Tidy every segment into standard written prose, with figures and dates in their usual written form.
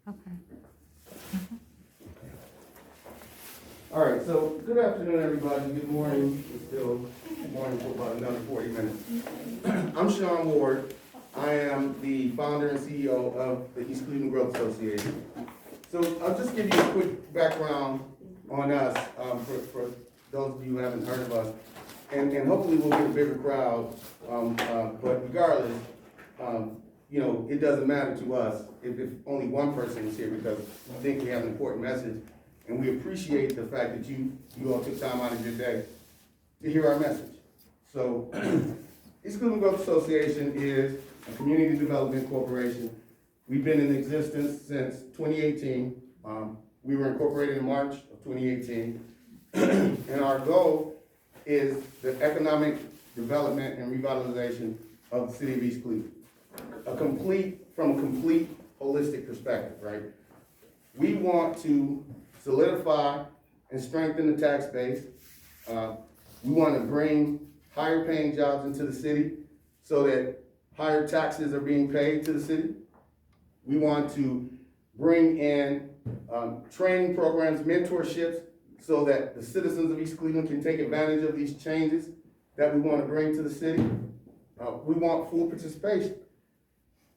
Okay. All right, so good afternoon, everybody. Good morning. It's still morning for about another 40 minutes. I'm Sean Ward. I am the founder and CEO of the East Cleveland Growth Association. So I'll just give you a quick background on us for those of you who haven't heard of us. And hopefully we'll get a bigger crowd. But regardless, you know, it doesn't matter to us if only one person is here because we think we have an important message. And we appreciate the fact that you all took time out of your day to hear our message. So, East Cleveland Growth Association is a community development corporation. We've been in existence since 2018. We were incorporated in March of 2018. And our goal is the economic development and revitalization of the city of East Cleveland. From a complete holistic perspective, right? We want to solidify and strengthen the tax base. We want to bring higher paying jobs into the city so that higher taxes are being paid to the city. We want to bring in training programs, mentorships, so that the citizens of East Cleveland can take advantage of these changes that we want to bring to the city. We want full participation.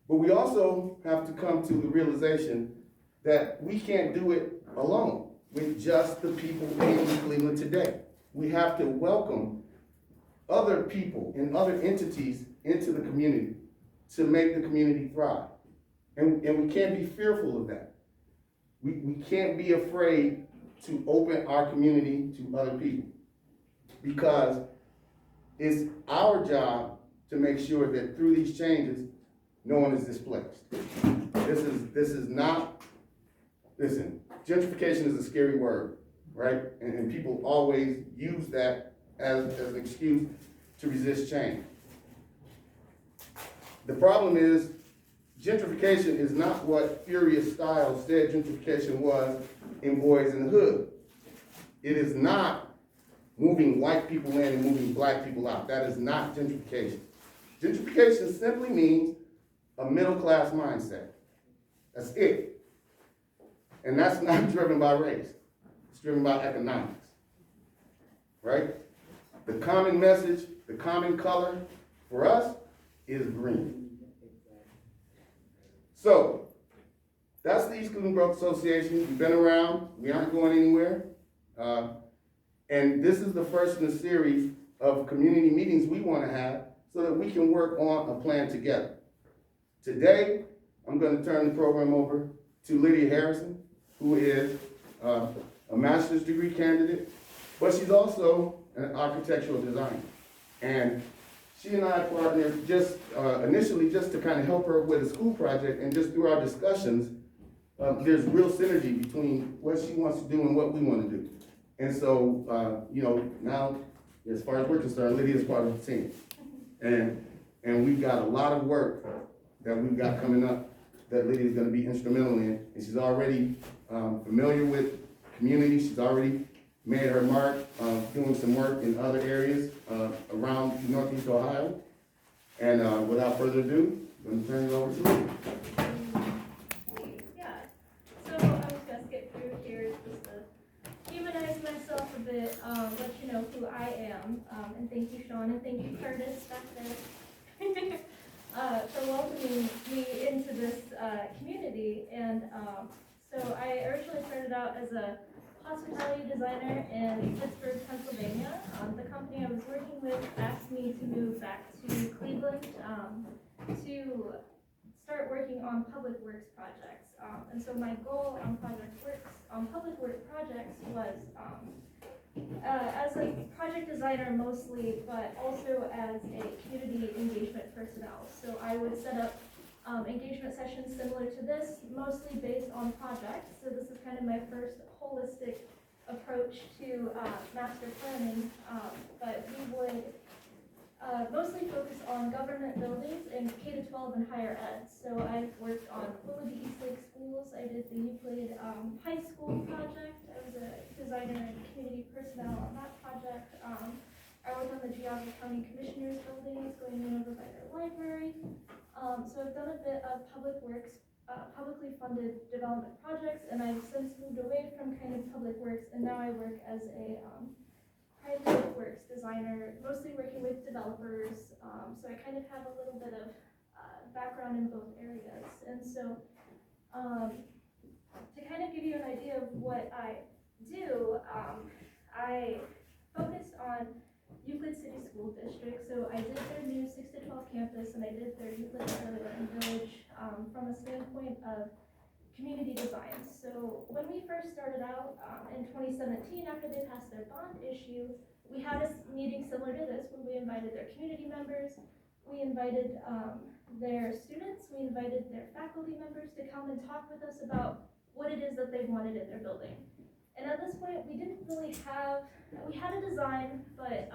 But we also have to come to the realization that we can't do it alone with just the people in East Cleveland today. We have to welcome other people and other entities into the community to make the community thrive. And we can't be fearful of that. We can't be afraid to open our community to other people because it's our job to make sure that through these changes, no one is displaced. This is not, listen, gentrification is a scary word, right? And people always use that as an excuse to resist change. The problem is, gentrification is not what Furious Styles said gentrification was in Boys in the Hood. It is not moving white people in and moving black people out. That is not gentrification. Gentrification simply means a middle-class mindset. That's it. And that's not driven by race. It's driven by economics, right? The common message, the common color for us is green. So, that's the East Cleveland Growth Association. We've been around. We aren't going anywhere. And this is the first in a series of community meetings we want to have so that we can work on a plan together. Today, I'm going to turn the program over to Lydia Harrison, who is a master's degree candidate, but she's also an architectural designer. And she and I partnered just initially just to kind of help her with a school project, and just through our discussions, there's real synergy between what she wants to do and what we want to do. And so, you know, now, as far as we're concerned, Lydia is part of the team. And we've got a lot of work that we've got coming up that Lydia is going to be instrumental in. And she's already familiar with community. She's already made her mark doing some work in other areas around Northeast Ohio. And without further ado, I'm going to turn it over to Lydia. Yeah, so I'm just going to skip through here just to humanize myself a bit, let you know who I am. And thank you, Sean, and thank you, Curtis, back there. For welcoming me into this community. And so I originally started out as a hospitality designer in Pittsburgh, Pennsylvania. The company I was working with asked me to move back to Cleveland to start working on public works projects. And so my goal on public works projects was as a project designer mostly, but also as a community engagement personnel. So I would set up engagement sessions similar to this, mostly based on projects. So this is kind of my first holistic approach to master planning, but we would mostly focus on government buildings in K-12 and higher ed. So I've worked on Willoughby East Lake schools. I did the Euclid high school project. I was a designer and community personnel on that project. I worked on the Geauga County Commissioners buildings going in over by their library. So I've done a bit of public works publicly funded development projects, and I've since moved away from kind of public works, and now I work as a private works designer, mostly working with developers. So I kind of have a little bit of background in both areas, and so to kind of give you an idea of what I do, I focused on Euclid City School District. So I did their new 6 to 12 campus, and I did their Euclid Early Learning Village from a standpoint of community design. So when we first started out in 2017, after they passed their bond issue, we had a meeting similar to this where we invited their community members, we invited their students, we invited their faculty members to come and talk with us about what it is that they wanted in their building. And at this point, we didn't really have, we had a design, but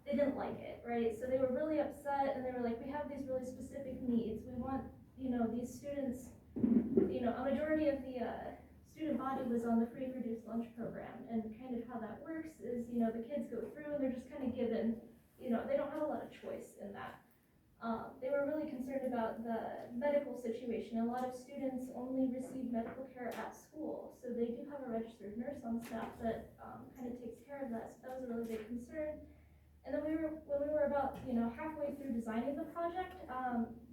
they didn't like it, right? So they were really upset, and they were like, we have these really specific needs. We want, these students, a majority of the student body was on the free and reduced lunch program, and kind of how that works is, the kids go through and they're just kind of given, they don't have a lot of choice in that. They were really concerned about the medical situation. A lot of students only receive medical care at school, so they do have a registered nurse on staff that kind of takes care of that. So that was a really big concern. And then when we were about halfway through designing the project,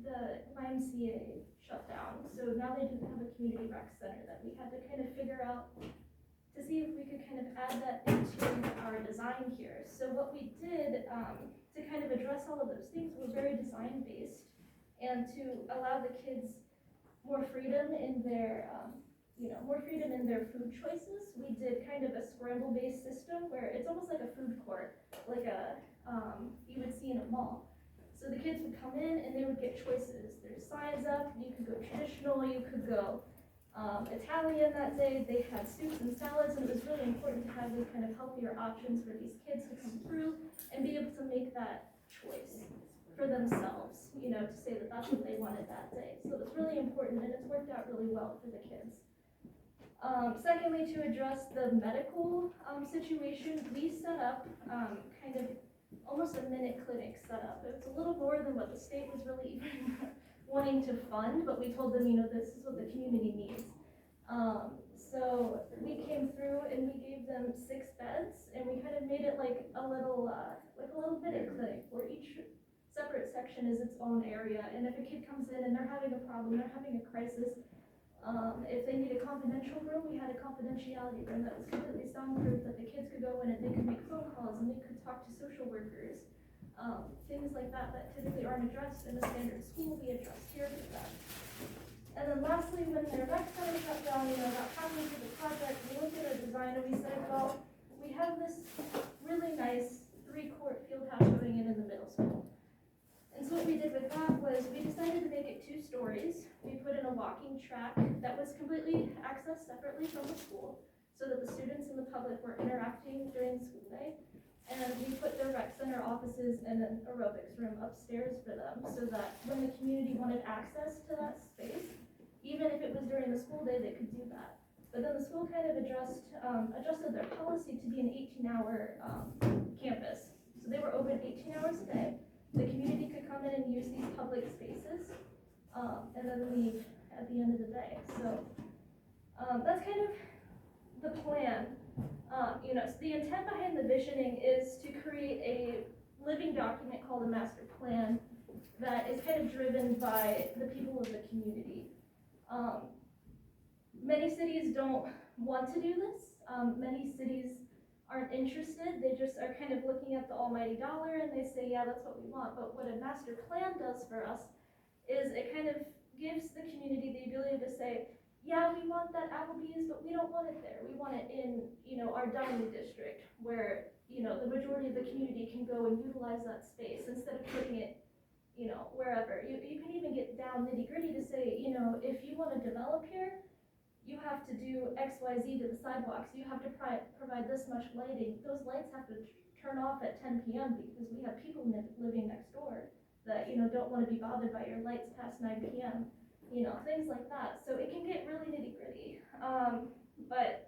the YMCA shut down. So now they didn't have a community rec center that we had to kind of figure out to see if we could kind of add that into our design here. So what we did to kind of address all of those things was very design based, and to allow the kids more freedom in their food choices. We did kind of a scramble based system where it's almost like a food court, like you would see in a mall. So the kids would come in and they would get choices. There's signs up, you could go traditional, you could go Italian that day. They had soups and salads, and it was really important to have these kind of healthier options for these kids to come through and be able to make that choice for themselves, to say that that's what they wanted that day. So it was really important, and it's worked out really well for the kids. Secondly, to address the medical situation, we set up kind of almost a minute clinic setup. It was a little more than what the state was really even wanting to fund, but we told them, this is what the community needs. So we came through and we gave them 6 beds, and we kind of made it like a little minute clinic where each separate section is its own area. And if a kid comes in and they're having a problem, they're having a crisis, if they need a confidential room, we had a confidentiality room that was completely soundproof, that the kids could go in and they could make phone calls and they could talk to social workers. Things like that typically aren't addressed in a standard school, we addressed here for that. And then lastly, when their rec center shut down, about halfway through the project, we looked at our design and we said, well, we have this really nice 3-court field house going in the middle school. And so what we did with that was we decided to make it 2 stories. We put in a walking track that was completely accessed separately from the school, so that the students and the public were interacting during the school day. And we put their rec center offices and an aerobics room upstairs for them, so that when the community wanted access to that space, even if it was during the school day, they could do that. But then the school kind of adjusted their policy to be an 18-hour campus. So they were open 18 hours a day. The community could come in and use these public spaces, and then leave at the end of the day. So that's kind of the plan. So the intent behind the visioning is to create a living document called a master plan that is kind of driven by the people of the community. Many cities don't want to do this. Many cities aren't interested. They just are kind of looking at the almighty dollar and they say, yeah, that's what we want. But what a master plan does for us is it kind of gives the community the ability to say, yeah, we want that Applebee's, but we don't want it there. We want it in, our dining district where, the majority of the community can go and utilize that space instead of putting it, wherever. You can even get down nitty gritty to say, if you want to develop here, you have to do X, Y, Z to the sidewalks. You have to provide this much lighting. Those lights have to turn off at 10 p.m. because we have people living next door that, don't want to be bothered by your lights past 9 p.m. Things like that. So it can get really nitty gritty. But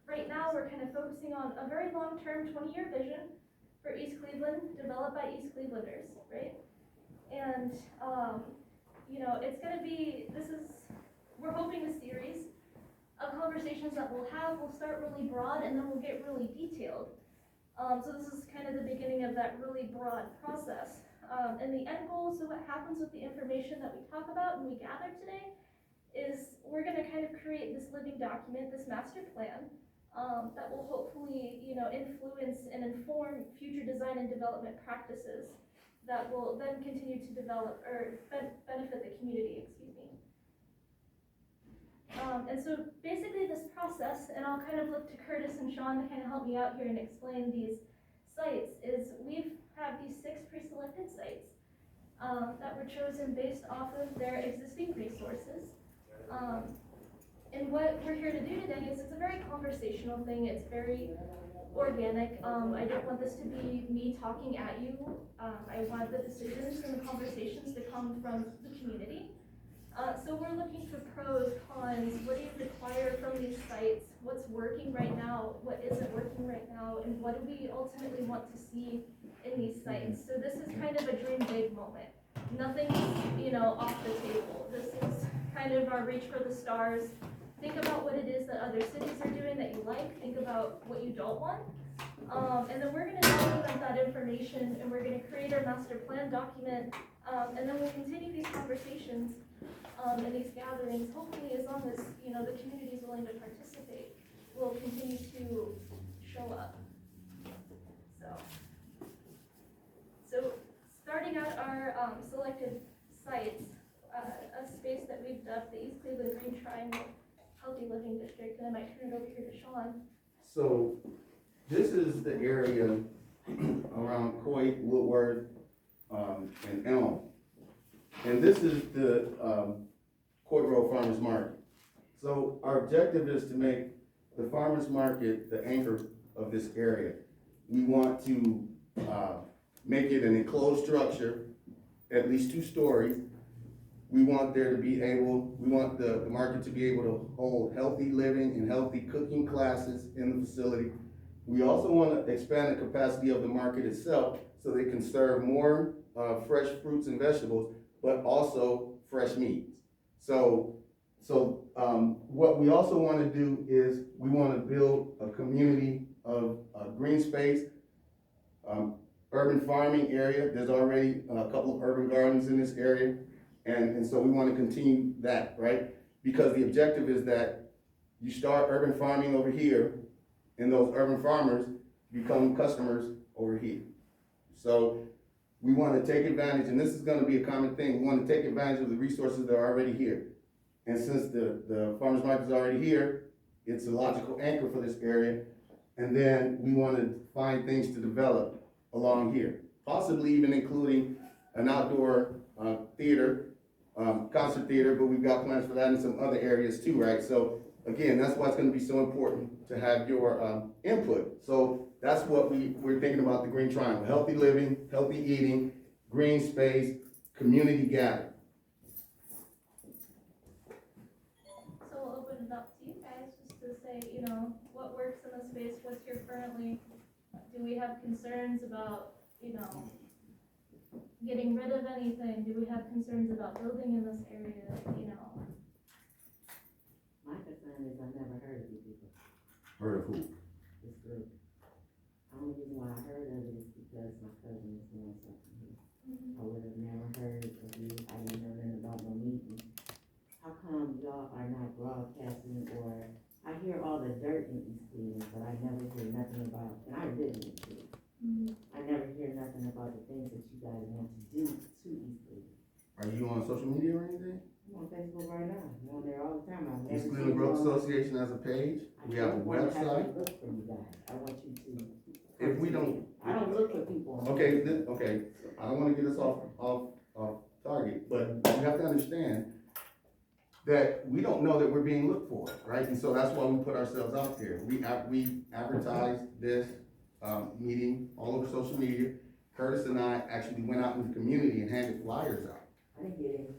right now we're kind of focusing on a very long-term 20-year vision for East Cleveland, developed by East Clevelanders, right? And, it's going to be, this is we're hoping the series of conversations that we'll have will start really broad and then we'll get really detailed. So this is kind of the beginning of that really broad process. And the end goal, so what happens with the information that we talk about and we gather today is we're going to kind of create this living document, this master plan, that will hopefully, influence and inform future design and development practices that will then continue to develop or benefit the community, and so basically this process, and I'll kind of look to Curtis and Sean to kind of help me out here and explain these sites, is we have these 6 pre-selected sites that were chosen based off of their existing resources. And what we're here to do today is it's a very conversational thing. It's very organic. I don't want this to be me talking at you. I want the decisions and the conversations to come from the community. So we're looking for pros, cons, what do you require from these sites, what's working right now, what isn't working right now, and what do we ultimately want to see in these sites. So this is kind of a dream big moment. Nothing's, off the table. This is kind of our reach for the stars. Think about what it is that other cities are doing that you like. Think about what you don't want. And then we're going to document that information, and we're going to create our master plan document, and then we'll continue these conversations and these gatherings. Hopefully, as long as the community is willing to participate, we'll continue to show up. So starting out our selected sites, a space that we've dubbed the East Cleveland Green Triangle Healthy Living District, and I might turn it over here to Sean. So this is the area around Coit, Woodworth, and Elm. And this is the Coit Road Farmers Market. So our objective is to make the farmers market the anchor of this area. We want to make it an enclosed structure, at least 2 stories. We want the market to be able to hold healthy living and healthy cooking classes in the facility. We also want to expand the capacity of the market itself so they can serve more fresh fruits and vegetables, but also fresh meats. So what we also want to do is we want to build a community of green space, urban farming area. There's already a couple of urban gardens in this area. And so we want to continue that, right? Because the objective is that you start urban farming over here, and those urban farmers become customers over here. So we want to take advantage, and this is going to be a common thing, we want to take advantage of the resources that are already here. And since the farmers market is already here, it's a logical anchor for this area. And then we want to find things to develop along here, possibly even including an outdoor theater, concert theater, but we've got plans for that in some other areas too, right? So again, that's why it's going to be so important to have your input. So that's what we're thinking about the Green Triangle: healthy living, healthy eating, green space, community gathering. So we'll open it up to you guys just to say, what works in the space, what's here currently. Do we have concerns about, getting rid of anything? Do we have concerns about building in this area, My concern is I've never heard of these people, Heard of who? this group. The only reason why I heard of it is because my cousin is doing something here. I would have never heard of you, I didn't know nothing about no meeting. How come y'all are not broadcasting, or I hear all the dirt in East Cleveland, but I never hear nothing about, and I live in East Cleveland. I never hear nothing about the things that you guys want to do to East Cleveland. Are you on social media or anything? I'm on Facebook right now, I'm on there all the time. I've never East seen Cleveland Growth y'all- Association has a page. We have a I don't wanna have website. to look for you guys, I want you to. If we don't, I don't look for people. okay, I don't want to get us off target, but you have to understand that we don't know that we're being looked for, right? And so that's why we put ourselves out there. We advertised this meeting all over social media. Curtis and I actually went out in the community and handed flyers out. I didn't get it.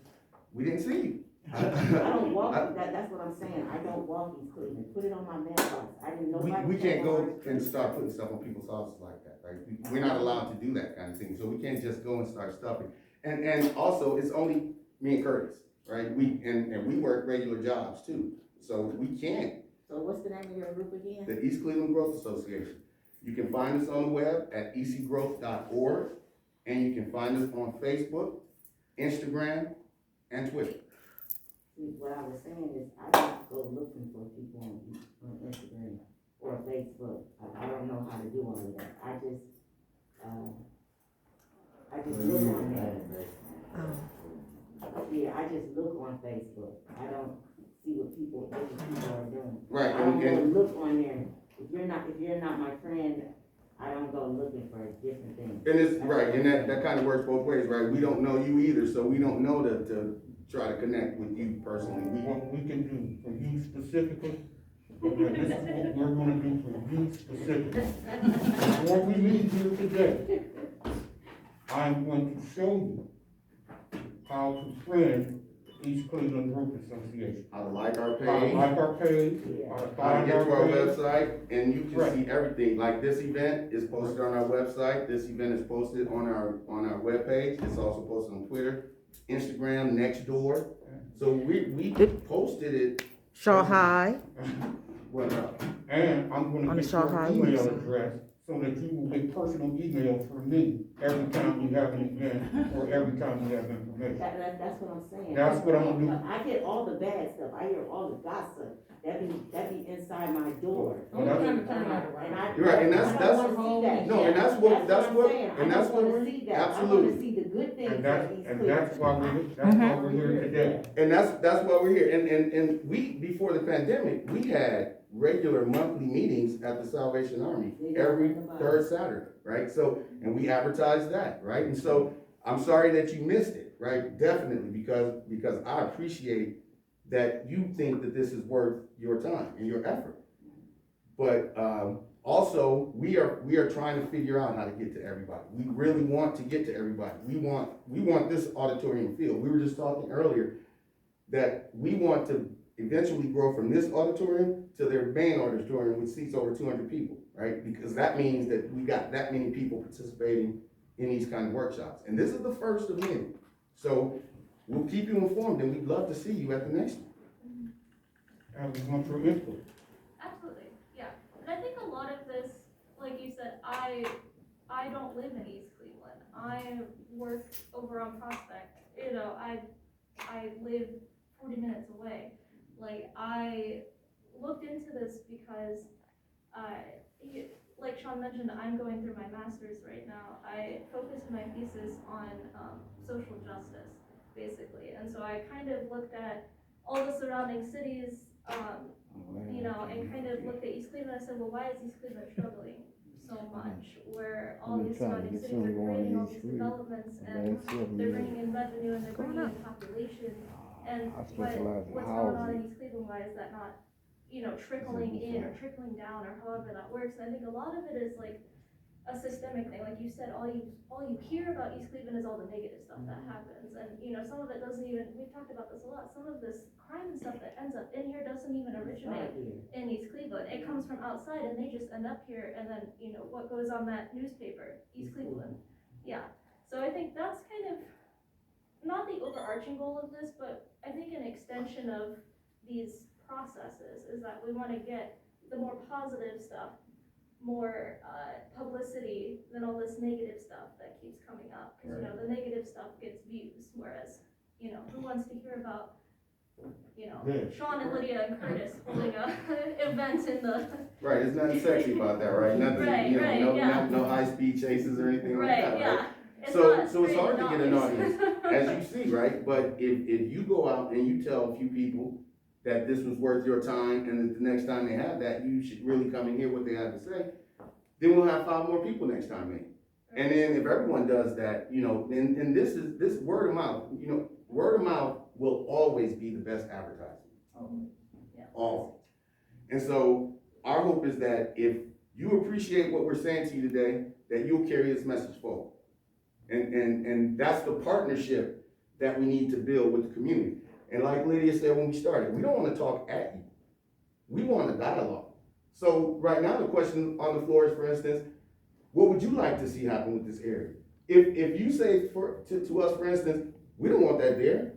We didn't see you. I don't walk, that's what I'm saying, I don't walk East Cleveland, put it on my mailbox, I didn't know. We can't go and start putting stuff on people's houses like that, right? We're not allowed to do that kind of thing, so we can't just go and start stuffing. And also, it's only me and Curtis. right? And we work regular jobs too, so we can't. So what's the name of your group again? The East Cleveland Growth Association. You can find us on the web at ecgrowth.org, and you can find us on Facebook, Instagram, and Twitter. See, what I was saying is, I don't go looking for people on Instagram or Facebook. I don't know how to do all of that. I just look on there. Yeah, I just look on Facebook. I don't see what other people are doing. Right, I don't and go look on there. If you're not my friend, I don't go looking for different things. and it's right, and that kind of works both ways, right? We don't know you either, so we don't know to try to connect with you personally. What we can do for you specifically, this is what we're gonna do for you specifically. Before we leave here today, I'm going to show you how to friend East Cleveland Group Association. How to like our How to page, like our page, Yeah. how to how to find get to our our page. website, and you can Right. see everything. Like this event is posted on our website. This event is posted on our webpage. It's also posted on Twitter, Instagram, Nextdoor. So we posted it. Shaw High. And I'm On gonna the get your Shanghai email News. address so that you will get personal emails from me every time you have an event or every time you have information. That's what I'm saying. That's what I'm gonna do. I get all the bad stuff. I hear all the gossip. That be inside my door. Well, that's- You're right, and that's- I don't wanna see that. No, and that's what I'm saying. and that's I what don't we're wanna see that. I absolutely. wanna see the good things And that these that's why we're here today. And that's why we're here. And we, before the pandemic, we had regular monthly meetings at the Salvation Army every third Saturday, right? So, and we advertised that, right? And so I'm sorry that you missed it, right? Definitely, because I appreciate that you think that this is worth your time and your effort. But also, we are trying to figure out how to get to everybody. We really want to get to everybody. We want this auditorium filled. We were just talking earlier that we want to eventually grow from this auditorium to their main auditorium, which seats over 200 people, right? Because that means that we got that many people participating in these kind of workshops. And this is the first of many. So we'll keep you informed, and we'd love to see you at the next one. And we want your input. Absolutely, yeah. And I think a lot of this, like you said, I don't live in East Cleveland. I work over on Prospect. You know, I live 40 minutes away. Like, I looked into this because, like Sean mentioned, I'm going through my master's right now. I focused my thesis on social justice, basically. And so I kind of looked at all the surrounding cities, you know, and kind of looked at East Cleveland. I said, well, why is East Cleveland struggling so much? Where all these surrounding cities are creating all these developments and they're bringing in revenue and they're bringing in population. And what's going on in East Cleveland, why is that not, you know, trickling in or trickling down or however that works? And I think a lot of it is like a systemic thing. Like you said, all you hear about East Cleveland is all the negative stuff that happens. And, you know, some of it doesn't even, we've talked about this a lot, some of this crime and stuff that ends up in here doesn't even originate in East Cleveland. It comes from outside and they just end up here, and then, you know, what goes on that newspaper, East Cleveland. Yeah. So I think that's kind of not the overarching goal of this, but I think an extension of these processes is that we want to get the more positive stuff, more publicity than all this negative stuff that keeps coming up. Because, you know, the negative stuff gets views, whereas, you know, who wants to hear about, you know, Sean and Lydia and Curtis holding a event in the... Right, there's nothing sexy about that, right? Nothing, Right, you know, right, no, yeah. no high-speed chases or anything like that, right? yeah. So not it's hard to get an noise. audience, as you see, right? But if you go out and you tell a few people that this was worth your time, and that the next time they have that, you should really come and hear what they have to say, then we'll have 5 more people next time, maybe. And then if everyone does that, you know, and this word of mouth, you know, word of mouth will always be the best advertising. Yeah. Always. And so our hope is that if you appreciate what we're saying to you today, that you'll carry this message forward. And that's the partnership that we need to build with the community. And like Lydia said when we started, we don't want to talk at you. We want a dialogue. So right now the question on the floor is, for instance, what would you like to see happen with this area? If you say to us, for instance, we don't want that there,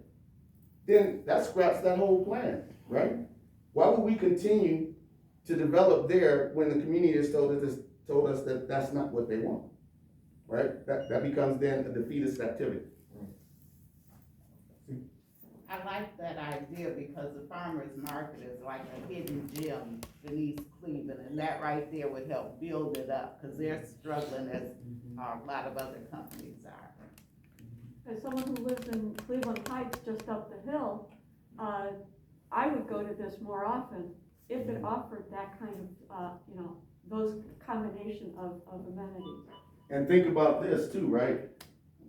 then that scraps that whole plan, right? Why would we continue to develop there when the community has told us that that's not what they want, right? That becomes then a defeatist activity. I like that idea because the farmer's market is like a hidden gem in East Cleveland, and that right there would help build it up, because they're struggling as a lot of other companies are. As someone who lives in Cleveland Heights, just up the hill, I would go to this more often if it offered that kind of, those combination of amenities. And think about this too, right?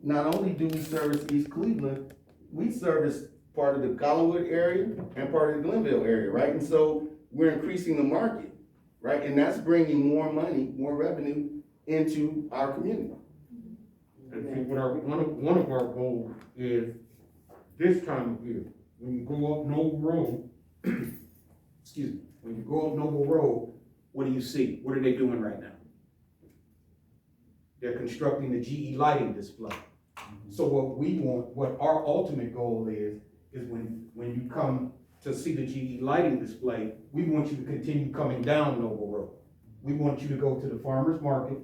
Not only do we service East Cleveland, we service part of the Collinwood area and part of the Glenville area, right? And so we're increasing the market, right? And that's bringing more money, more revenue into our community. And see, one of our goals is this time of year, when you go up Noble Road, excuse me, when you go up Noble Road, what do you see? What are they doing right now? They're constructing the GE lighting display. So what we want, what our ultimate goal is when you come to see the GE lighting display, we want you to continue coming down Noble Road. We want you to go to the farmer's market,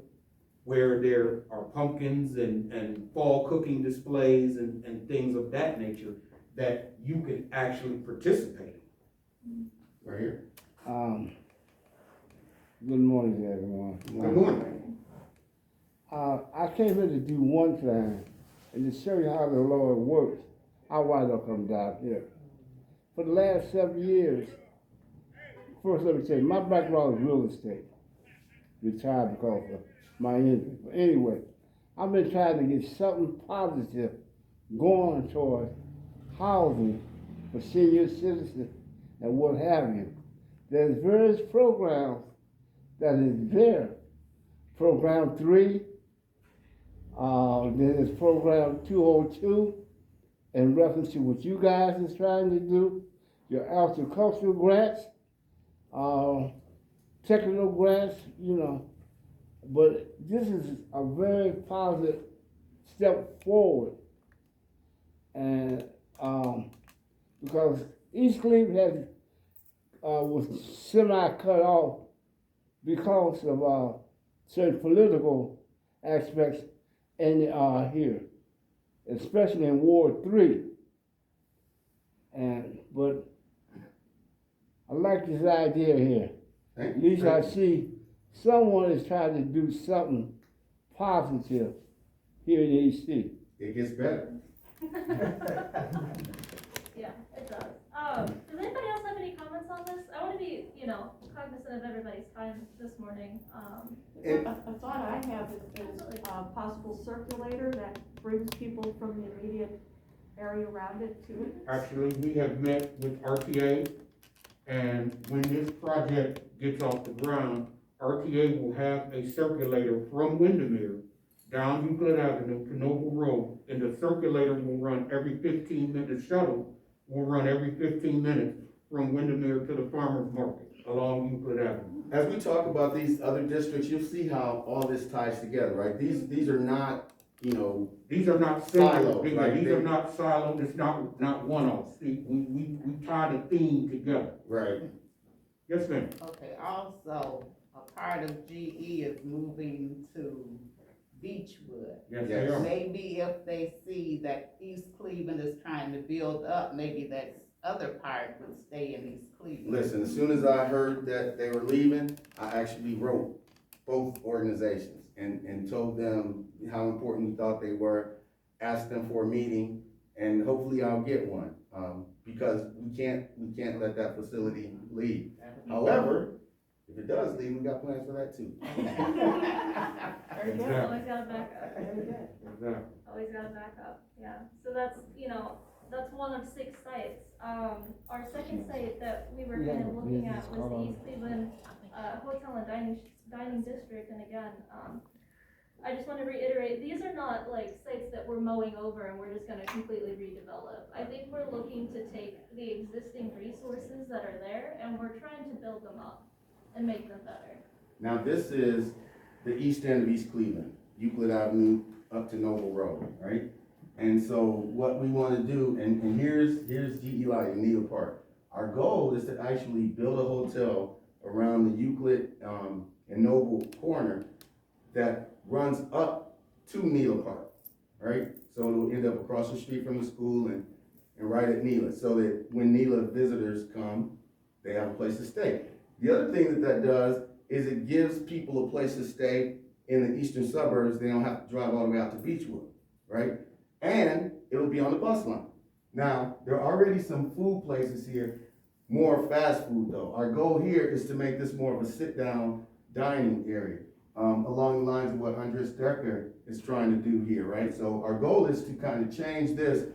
where there are pumpkins and fall cooking displays and things of that nature that you can actually participate in. Right here. Good morning, everyone. Good morning. I came here to do one thing, and to show you how the Lord works. I wind up come down here. For the last 7 years, first let me tell you, my background is real estate. Retired because of my injury. But anyway, I've been trying to get something positive going towards housing for senior citizens and what have you. There's various programs that is there. Program 3, then there's program 202, in reference to what you guys is trying to do, your agricultural grants, technical grants, but this is a very positive step forward. And because East Cleveland was semi-cut off because of certain political aspects in here, especially in Ward 3. But I like this idea here. At least I see someone is trying to do something positive here in the EC. It gets better. Yeah, it does. Does anybody else have any comments on this? I wanna be, cognizant of everybody's time this morning. A thought I have is a possible circulator that brings people from the immediate area around it to it. Actually, we have met with RTA, and when this project gets off the ground, RTA will have a circulator from Windermere down Euclid Avenue to Noble Road, and the circulator will run every 15 minutes. Shuttle will run every 15 minutes from Windermere to the farmer's market along Euclid Avenue. As we talk about these other districts, you'll see how all this ties together, right? These are not, These are not Silos, silos, right? these are not siloed, it's not one-offs. We tie the theme together. right? Yes, ma'am. Okay, also, a part of GE is moving to Beechwood. Yes, Yes. they are. Maybe if they see that East Cleveland is trying to build up, maybe that other part would stay in East Cleveland. Listen, as soon as I heard that they were leaving, I actually wrote both organizations and told them how important we thought they were, asked them for a meeting, and hopefully I'll get one, because we can't let that facility leave. However, if it does leave, we got plans for that too. Very good. Exactly. Always gotta back up. Very good. Exactly. Always gotta back up, yeah. So that's one of 6 sites. Our second site that we were kind of looking at was the East Cleveland, Hotel and Dining District, and again, I just want to reiterate, these are not like sites that we're mowing over and we're just gonna completely redevelop. I think we're looking to take the existing resources that are there and we're trying to build them up and make them better. Now, this is the east end of East Cleveland, Euclid Avenue up to Noble Road, right? And so what we wanna do, and here's GE Light in Needle Park. Our goal is to actually build a hotel around the Euclid, and Noble corner that runs up to Needle Park, right? So it'll end up across the street from the school and right at Neela, so that when Neela visitors come, they have a place to stay. The other thing that does is it gives people a place to stay in the eastern suburbs. They don't have to drive all the way out to Beechwood, right? And it'll be on the bus line. Now, there are already some food places here, more fast food though. Our goal here is to make this more of a sit-down dining area, along the lines of what Andres Decker is trying to do here, right? So our goal is to kind of change this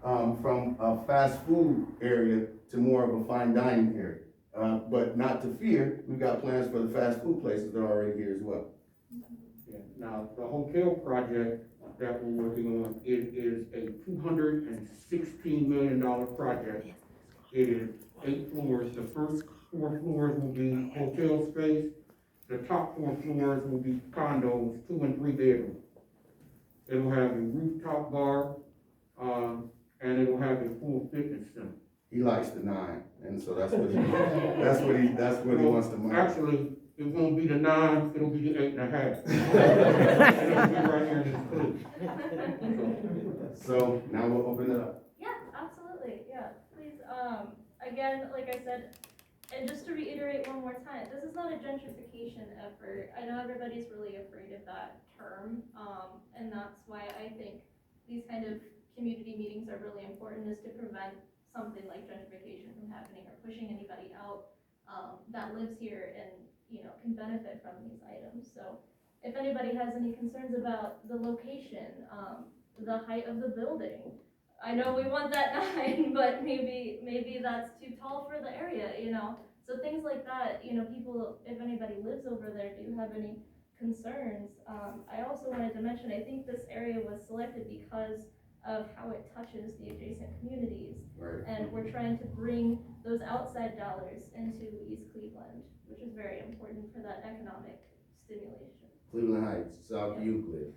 from a fast food area to more of a fine dining area. But not to fear, we've got plans for the fast food places that are already here as well. Yeah. Now, the hotel project that we're working on, it is a $216 million project. It is 8 floors. The first 4 floors will be hotel space. The top 4 floors will be condos, 2 and 3 bedrooms. It'll have a rooftop bar, and it'll have a full fitness center. He likes the 9, and so that's what he wants to mark. Actually, it won't be the 9, it'll be the 8.5. It'll be right here in this clip. So now we'll open it up. Yeah, absolutely, yeah, please, again, like I said, and just to reiterate one more time, this is not a gentrification effort. I know everybody's really afraid of that term, and that's why I think these kind of community meetings are really important, is to prevent something like gentrification from happening or pushing anybody out that lives here and, you know, can benefit from these items. So if anybody has any concerns about the location, the height of the building, I know we want that 9, but maybe that's too tall for the area, you know? So things like that, you know, people, if anybody lives over there, do have any concerns. I also wanted to mention, I think this area was selected because of how it touches the adjacent communities. Right. And we're trying to bring those outside dollars into East Cleveland, which is very important for that economic stimulation. Cleveland Heights, South Euclid,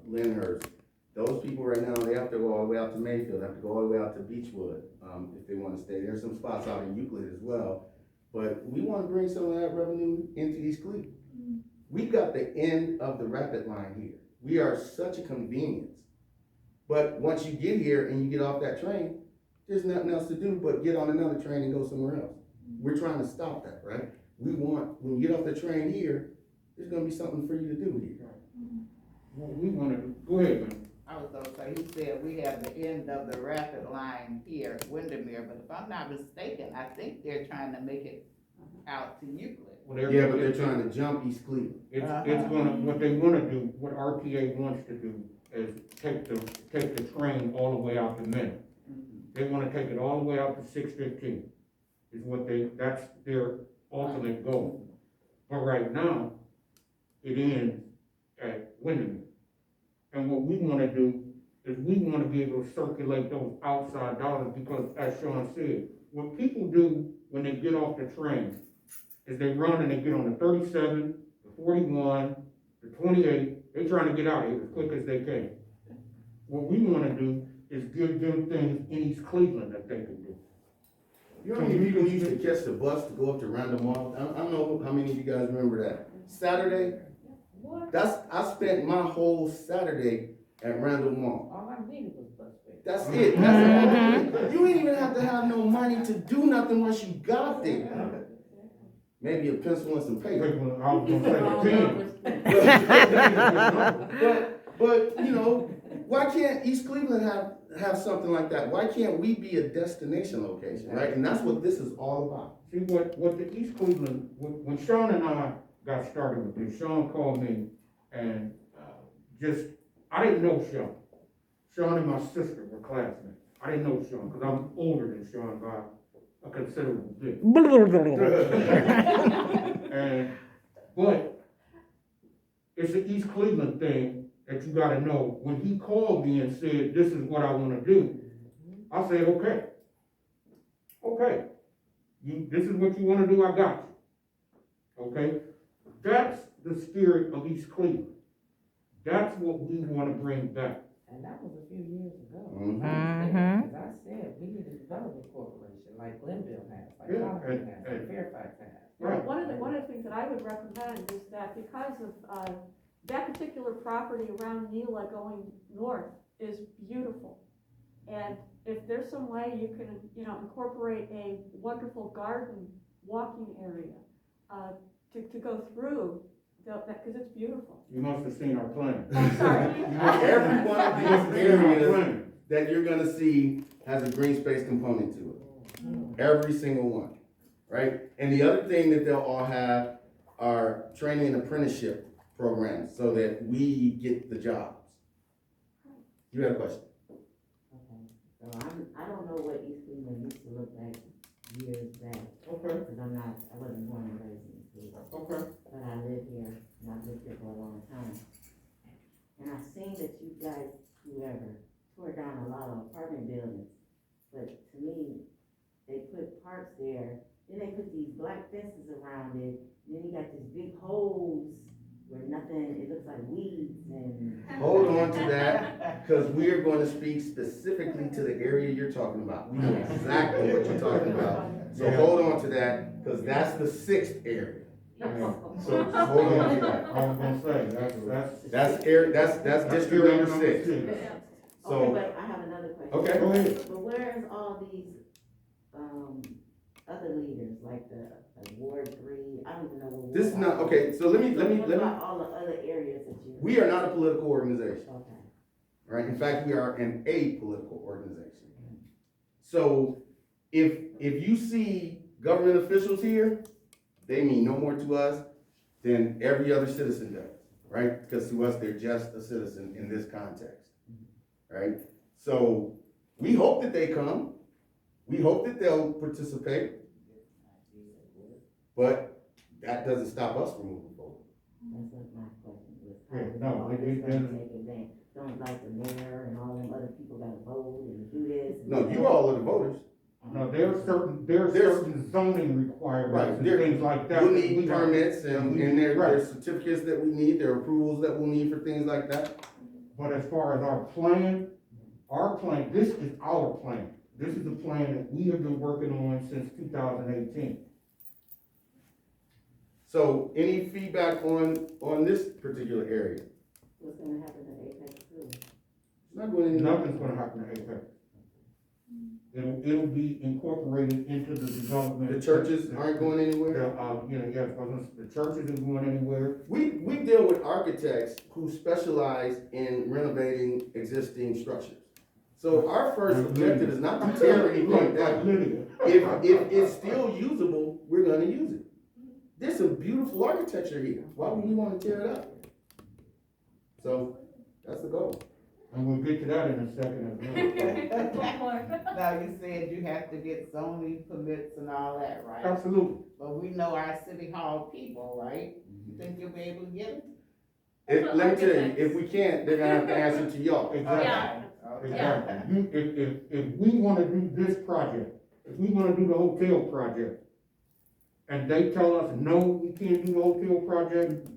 Lynnhurst. Those people right now, they have to go all the way out to Mayfield, have to go all the way out to Beechwood, if they want to stay. There's some spots out in Euclid as well, but we want to bring some of that revenue into East Cleveland. Mm-hmm. We've got the end of the rapid line here. We are such a convenience. But once you get here and you get off that train, there's nothing else to do but get on another train and go somewhere else. We're trying to stop that, right? We want, when you get off the train here, there's gonna be something for you to do here. What we wanna do, go ahead, man. I was gonna say, he said we have the end of the rapid line here, Windermere, but if I'm not mistaken, I think they're trying to make it out to Euclid. Well, Yeah, but they're trying to jump East Cleveland. It's gonna, what they wanna do, what RTA wants to do is take the train all the way out to Minot. They wanna take it all the way out to 615, is what that's their ultimate goal. But right now, it ends at Windermere. And what we wanna do is we wanna be able to circulate those outside dollars, because as Sean said, what people do when they get off the train is they run and they get on the 37, the 41, the 28, they're trying to get out of here as quick as they can. What we wanna do is give them things in East Cleveland that they can do. You know how many people used to catch the bus to go up to Random Mall? I don't know how many of you guys remember that. Saturday, I spent my whole Saturday at Randall Mall. All I needed was bus fare. That's it. That's it. You ain't even have to have no money to do nothing once you got there. Maybe a pencil and some paper. I was gonna say 10. But you know, why can't East Cleveland have something like that? Why can't we be a destination location, right? And that's what this is all about. See, what the East Cleveland, when Sean and I got started with this, Sean called me and I didn't know Sean. Sean and my sister were classmates. I didn't know Sean because I'm older than Sean by a considerable bit. But it's the East Cleveland thing that you gotta know. When he called me and said, this is what I wanna do, I said, okay. This is what you wanna do, I got you. Okay? That's the spirit of East Cleveland. That's what we wanna bring back. And that was a few years ago. Mhm. Cause I said, we need a development corporation, like Glenville has, like Yeah, Concord has, and- like Fairfax has. Well, one of the things that I would recommend is that because of, that particular property around Neela going north is beautiful. And if there's some way you can, incorporate a wonderful garden walking area, to go through, because it's beautiful. You must have seen our plan. I'm sorry. Every one of You must have these seen our areas plan. that you're gonna see has a green space component to it. Every single one, right? And the other thing that they'll all have are training and apprenticeship programs so that we get the jobs. You had a question? Okay, so I don't know what East Cleveland used to look like years back, Okay, because I wasn't born and raised in Cleveland. okay. But I live here, and I've lived here for a long time. And I've seen that you guys, whoever, tore down a lot of apartment buildings. But to me, they put parks there, then they put these black fences around it, then you got these big holes where nothing, it looks like weeds and. Hold on to that, because we are going to speak specifically to the area you're talking about. We know exactly what you're talking about. So hold on to that, because that's the 6th area. So hold on to that. I was gonna say, That's district number 6. Okay, So, but I have another question. okay. Go ahead. But where is all these, other leaders, like Ward 3, I don't even know what. This is not, okay, so let me, What about all the other areas that you? we are not a political organization, Okay. right? In fact, we are an apolitical organization. So if you see government officials here, they mean no more to us than every other citizen does, right? Because to us, they're just a citizen in this context, right? So we hope that they come. We hope that they'll participate, but that doesn't stop us from moving forward. That's what my question was. Yeah, no, it- Take advantage. Don't like the mayor and all them other people gotta vote and do this. and No, do you that. all are the voters. no, there's There's- certain zoning requirements Right, and there- things like that. We'll that need we have- permits and Right. there's certificates that we need, there are approvals that we'll need for things like that. But as far as our plan, this is our plan. This is the plan that we have been working on since 2018. So any feedback on this particular area? What's gonna happen to Apex too? It's not going anywhere. Nothing's gonna happen to Apex. It'll be incorporated into the development. The churches aren't going anywhere? The churches isn't going anywhere. We deal with architects who specialize in renovating existing structures. So our first objective is not to tear anything Like down. Lydia. If it's still usable, we're gonna use it. There's some beautiful architecture here. Why would we wanna tear it up? So, that's the goal. And we'll get to that in a second as well. One more. Now, you said you have to get zoning permits and all that, right? Absolutely. But we know our city hall people, right? You think you'll be able to get them? Let me tell you, if we can't, they're gonna have to answer to y'all. Exactly. Yeah. Exactly. If we wanna do this project, if we wanna do the hotel project, and they tell us, no, we can't do the hotel project,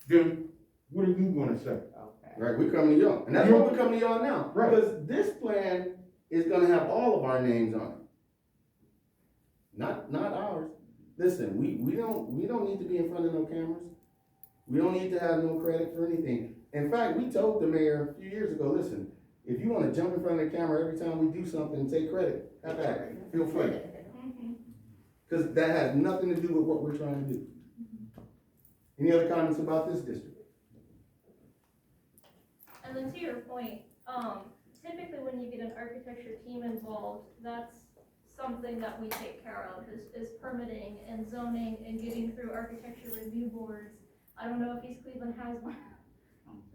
then what are you gonna say? Okay. Right, we come to y'all, and that's why we come to y'all now, Right. because this plan is gonna have all of our names on it. Not ours. Listen, we don't need to be in front of no cameras. We don't need to have no credit for anything. In fact, we told the mayor a few years ago, listen, if you wanna jump in front of the camera every time we do something, take credit, have at it, feel free. Cause that has nothing to do with what we're trying to do. Any other comments about this district? And then to your point, typically when you get an architecture team involved, that's something that we take care of, is permitting and zoning and getting through architecture review boards. I don't know if East Cleveland has one.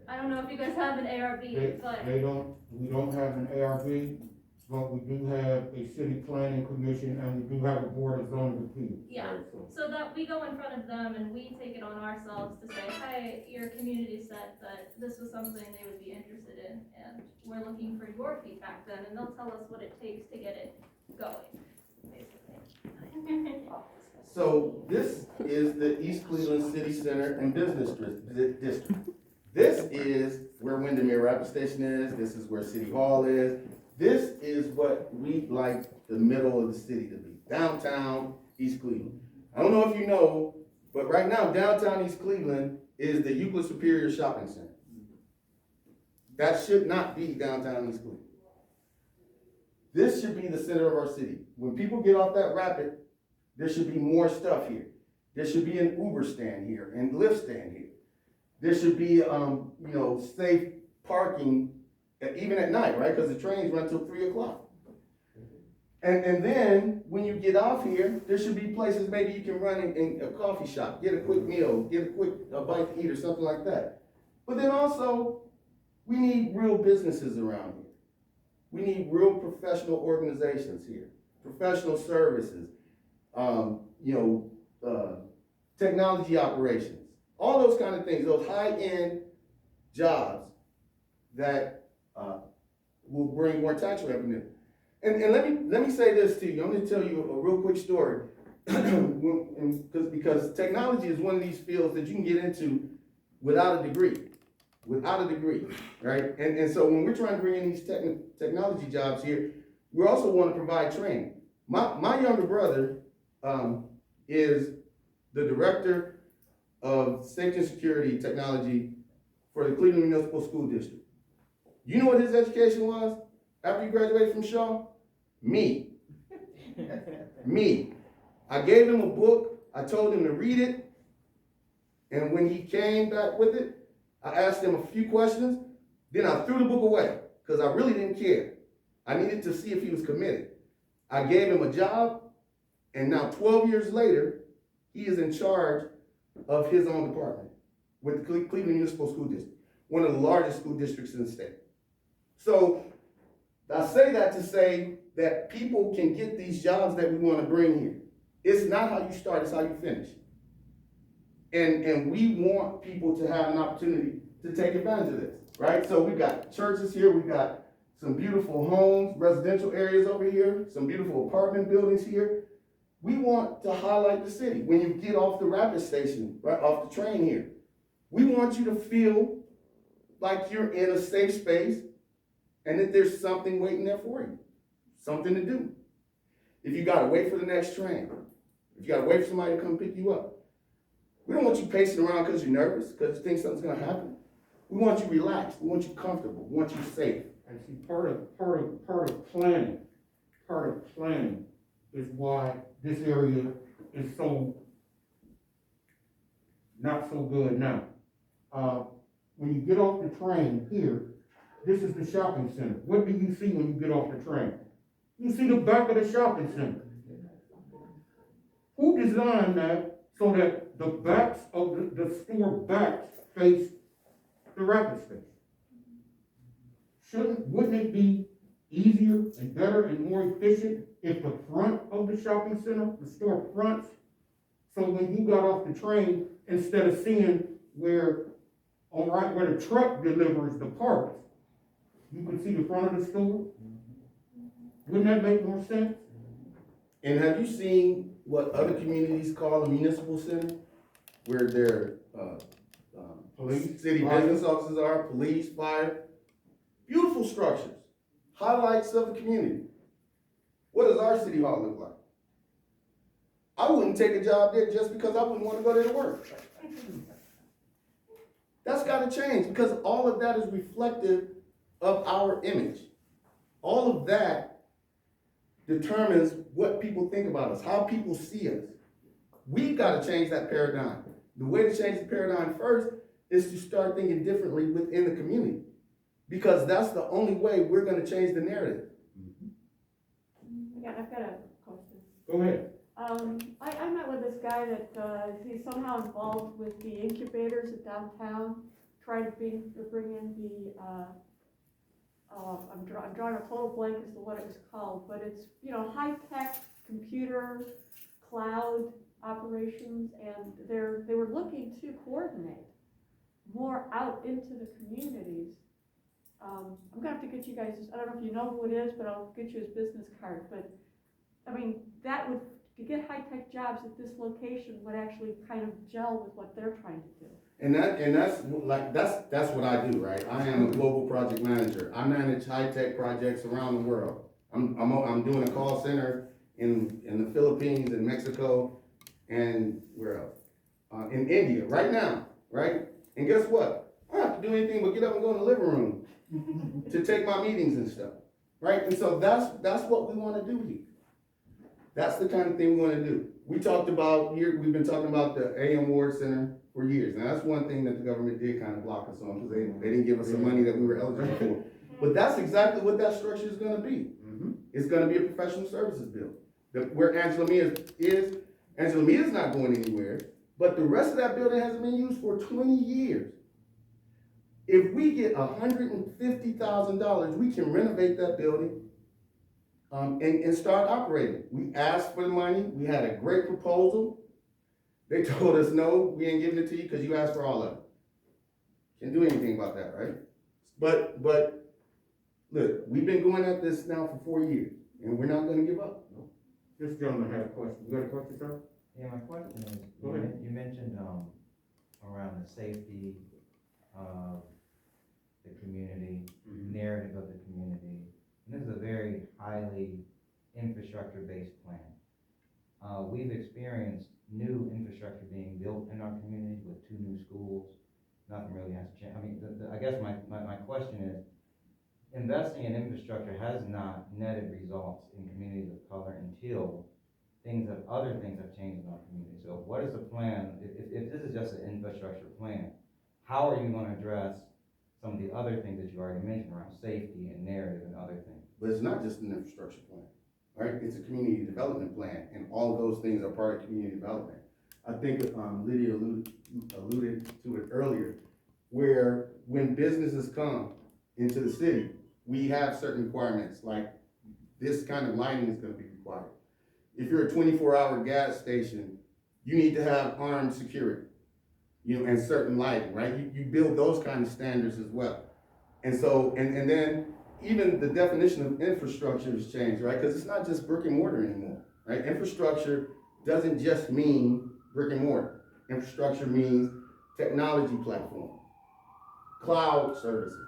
I don't know if you guys have an ARB, but. We don't have an ARB, but we do have a city planning commission, and we do have a board of zoning appeals. Yeah, so that we go in front of them and we take it on ourselves to say, hey, your community said that this was something they would be interested in, and we're looking for your feedback then, and they'll tell us what it takes to get it going, basically. So this is the East Cleveland City Center and Business District. This is where Windermere Rapid Station is, this is where City Hall is. This is what we like the middle of the city to be, downtown East Cleveland. I don't know if you know, but right now, downtown East Cleveland is the Euclid Superior Shopping Center. That should not be downtown East Cleveland. This should be the center of our city. When people get off that rapid, there should be more stuff here. There should be an Uber stand here and Lyft stand here. There should be, safe parking even at night, right? Because the trains run till 3 o'clock. And then when you get off here, there should be places maybe you can run in a coffee shop, get a quick meal, get a bite to eat or something like that. But then also, we need real businesses around here. We need real professional organizations here, professional services, technology operations, all those kind of things, those high-end jobs that will bring more tax revenue. And let me say this to you. I'm going to tell you a real quick story, because technology is one of these fields that you can get into without a degree, right? And so when we're trying to bring in these technology jobs here, we also want to provide training. My younger brother is the director of safety and security technology for the Cleveland Municipal School District. You know what his education was after he graduated from Shaw? Me. I gave him a book. I told him to read it. And when he came back with it, I asked him a few questions. Then I threw the book away because I really didn't care. I needed to see if he was committed. I gave him a job, and now 12 years later, he is in charge of his own department with the Cleveland Municipal School District, one of the largest school districts in the state. So I say that to say that people can get these jobs that we want to bring here. It's not how you start, it's how you finish. And we want people to have an opportunity to take advantage of this, right? So we've got churches here, we've got some beautiful homes, residential areas over here, some beautiful apartment buildings here. We want to highlight the city. When you get off the rapid station, right off the train here, we want you to feel like you're in a safe space and that there's something waiting there for you, something to do. If you gotta wait for the next train, if you gotta wait for somebody to come pick you up, we don't want you pacing around because you're nervous, because you think something's gonna happen. We want you relaxed, we want you comfortable, we want you safe. And see, part of planning is why this area is so not so good now. When you get off the train here, this is the shopping center. What do you see when you get off the train? You see the back of the shopping center. Who designed that so that the backs of the store backs face the rapid station? Wouldn't it be easier and better and more efficient if the front of the shopping center, the store fronts, so when you got off the train, instead of seeing where the truck delivers the parts, you could see the front of the store? Wouldn't that make more sense? And have you seen what other communities call a municipal center? Where their Police, city fire. business offices are, police, fire. Beautiful structures, highlights of the community. What does our city hall look like? I wouldn't take a job there just because I wouldn't want to go there to work. That's got to change, because all of that is reflective of our image. All of that determines what people think about us, how people see us. We've got to change that paradigm. The way to change the paradigm first is to start thinking differently within the community, because that's the only way we're going to change the narrative. I've got a question. Go ahead. I met with this guy that he's somehow involved with the incubators at downtown, trying to bring in the, I'm drawing a total blank as to what it was called, but it's, high-tech computer, cloud operations, and they were looking to coordinate more out into the communities. I'm gonna have to get you guys, I don't know if you know who it is, but I'll get you his business card, but, I mean, that would to get high-tech jobs at this location would actually kind of gel with what they're trying to do. That's what I do, right? I am a global project manager. I manage high-tech projects around the world. I'm doing a call center in the Philippines, in Mexico, and where else? In India, right now, right? And guess what? I don't have to do anything but get up and go in the living room to take my meetings and stuff, right? And so that's what we wanna do here. That's the kind of thing we wanna do. We've been talking about the AM Ward Center for years. Now, that's one thing that the government did kind of block us on, because they didn't give us the money that we were eligible for. But that's exactly what that structure is gonna be. It's gonna be a professional services building. Where Angela Mia is, Angela Mia's not going anywhere, but the rest of that building hasn't been used for 20 years. If we get $150,000, we can renovate that building and start operating. We asked for the money. We had a great proposal. They told us, no, we ain't giving it to you because you asked for all of it. Can't do anything about that, right? But look, we've been going at this now for 4 years, and we're not gonna give up. This gentleman had a question. You got a question, sir? Yeah, my question is, Go ahead. you mentioned, around the safety of the community, narrative of the community. And this is a very highly infrastructure-based plan. We've experienced new infrastructure being built in our community with 2 new schools. Nothing really has changed. I mean, I guess my question is, investing in infrastructure has not netted results in communities of color until other things have changed in our community. So what is the plan, if this is just an infrastructure plan, how are you gonna address some of the other things that you already mentioned around safety and narrative and other things? But it's not just an infrastructure plan, right? It's a community development plan, and all of those things are part of community development. I think Lydia alluded to it earlier, where when businesses come into the city, we have certain requirements, like this kind of lighting is gonna be required. If you're a 24-hour gas station, you need to have armed security, and certain lighting, right? You build those kind of standards as well. And so, and then even the definition of infrastructure has changed, right? Because it's not just brick and mortar anymore, right? Infrastructure doesn't just mean brick and mortar. Infrastructure means technology platform, cloud services,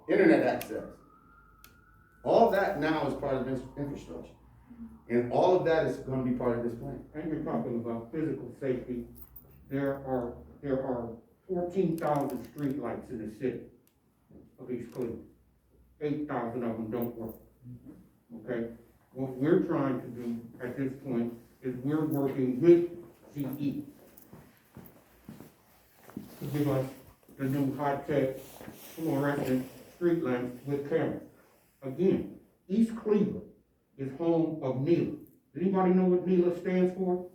internet access. All that now is part of infrastructure. And all of that is going to be part of this plan. And you're talking about physical safety. There are 14,000 streetlights in the city of East Cleveland. 8,000 of them don't work. Okay? What we're trying to do at this point is we're working with GE to give us the new high-tech fluorescent street lamps with cameras. Again, East Cleveland is home of NELA. Anybody know what NELA stands for?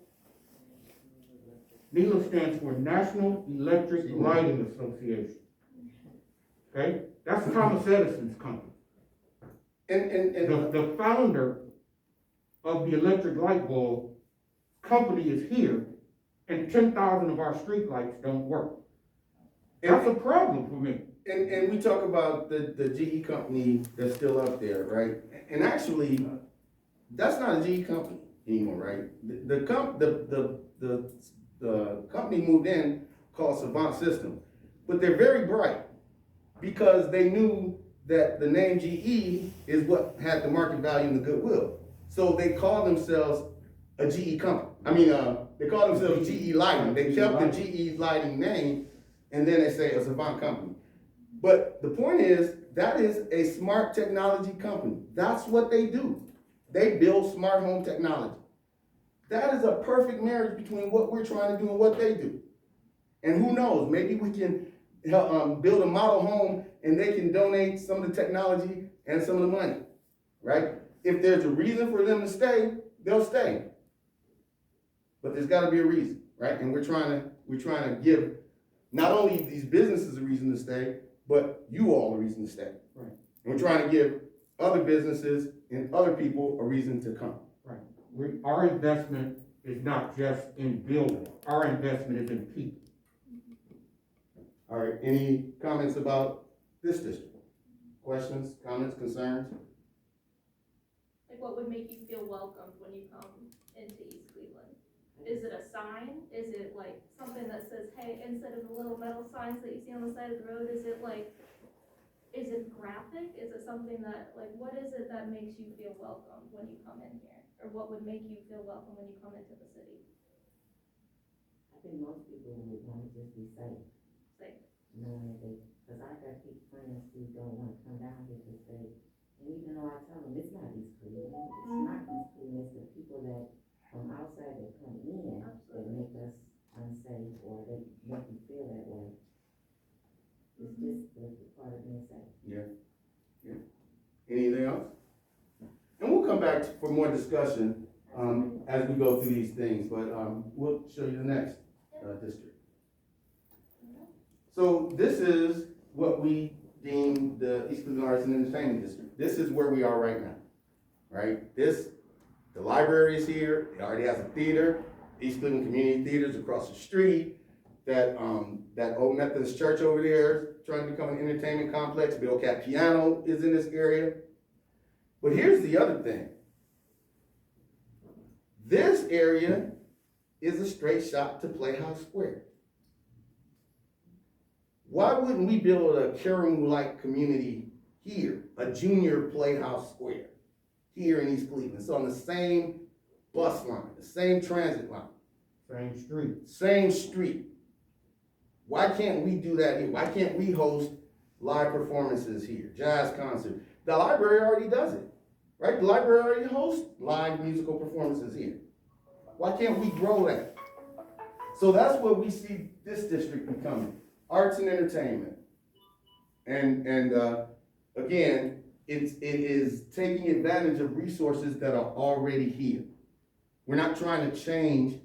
NELA stands for National Electric Lighting Association. Okay? That's Thomas Edison's company. And The founder of the electric light bulb company is here, and 10,000 of our street lights don't work. That's a problem for me. And we talk about the GE company that's still up there, right? And actually, that's not a GE company anymore, right? The company moved in called Savant Systems, but they're very bright because they knew that the name GE is what had the market value and the goodwill. So they call themselves a GE company. They call themselves GE Lighting. They kept the GE Lighting name, and then they say a Savant company. But the point is, that is a smart technology company. That's what they do. They build smart home technology. That is a perfect marriage between what we're trying to do and what they do. And who knows, maybe we can help, build a model home and they can donate some of the technology and some of the money, right? If there's a reason for them to stay, they'll stay. But there's gotta be a reason, right? And we're trying to give not only these businesses a reason to stay, but you all a reason to stay. Right. And we're trying to give other businesses and other people a reason to come. Right. Our investment is not just in building. Our investment is in people. All right, any comments about this district? Questions, comments, concerns? what would make you feel welcomed when you come into East Cleveland? Is it a sign? Is it like something that says, hey, instead of the little metal signs that you see on the side of the road, is it graphic? Is it something that, like, what is it that makes you feel welcome when you come in here? Or what would make you feel welcome when you come into the city? I think most people would want to just be safe, Safe. knowing that they, because I got people friends who don't want to come down here to stay. And even though I tell them, it's not East Cleveland, it's not East Cleveland, it's the people that from outside that come in that make us unsafe or they make you feel that way. It's just the part of being safe. Yeah. Anything else? And we'll come back for more discussion, as we go through these things, but, we'll show you the next, district. So this is what we deem the East Cleveland Arts and Entertainment District. This is where we are right now, right? The library is here, it already has a theater, East Cleveland Community Theater's across the street, that old Methodist church over there, trying to become an entertainment complex, Bill Cat Piano is in this area. But here's the other thing. This area is a straight shot to Playhouse Square. Why wouldn't we build a caring-like community here, a junior Playhouse Square, here in East Cleveland? It's on the same bus line, the same transit line. Same street. Why can't we do that here? Why can't we host live performances here, jazz concert? The library already does it, right? The library already hosts live musical performances here. Why can't we grow that? So that's what we see this district becoming, arts and entertainment. And again, it is taking advantage of resources that are already here. We're not trying to change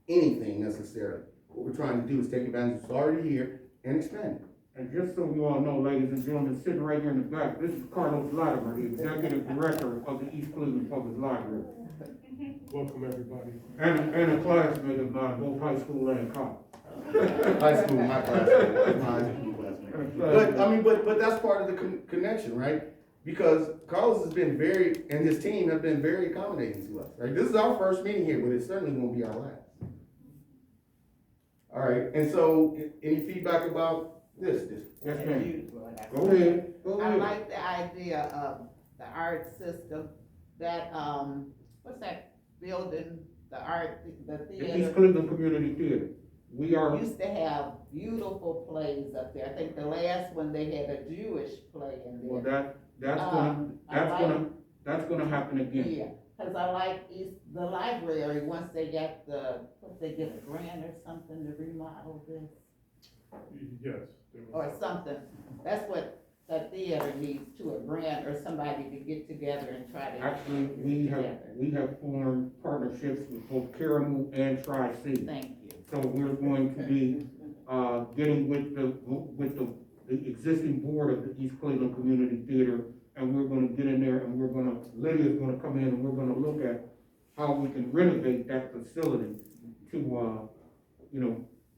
anything necessarily. What we're trying to do is take advantage of what's already here and expand it. And just so you all know, ladies and gentlemen, sitting right here in the back, this is Carlos Vladimir, the Executive Director of the East Cleveland Public Library. Welcome, everybody. And a classmate of mine, both high school and college. High school, my classmate. But that's part of the connection, right? Because Carlos has been and his team have been very accommodating to us, right? This is our first meeting here, but it certainly won't be our last. All right, and so any feedback about this? Yes, ma'am. Go I ahead. like the idea of the art system, that, what's that building, the The East theater? Cleveland Community Theater. We are, Used to have beautiful plays up there. I think the last one, they had a Jewish play in well, there. that's gonna happen again. Yeah, cause I like the library, once they get they get a grant or something to remodel this, Yes. or something. That's what the theater needs, to a grant or somebody to get together and try to. Actually, get we together. have formed partnerships with both Caramoo and Tri-C. Thank you. So we're going to be, getting with the existing board of the East Cleveland Community Theater, and we're gonna get in there and Lydia's gonna come in and we're gonna look at how we can renovate that facility to,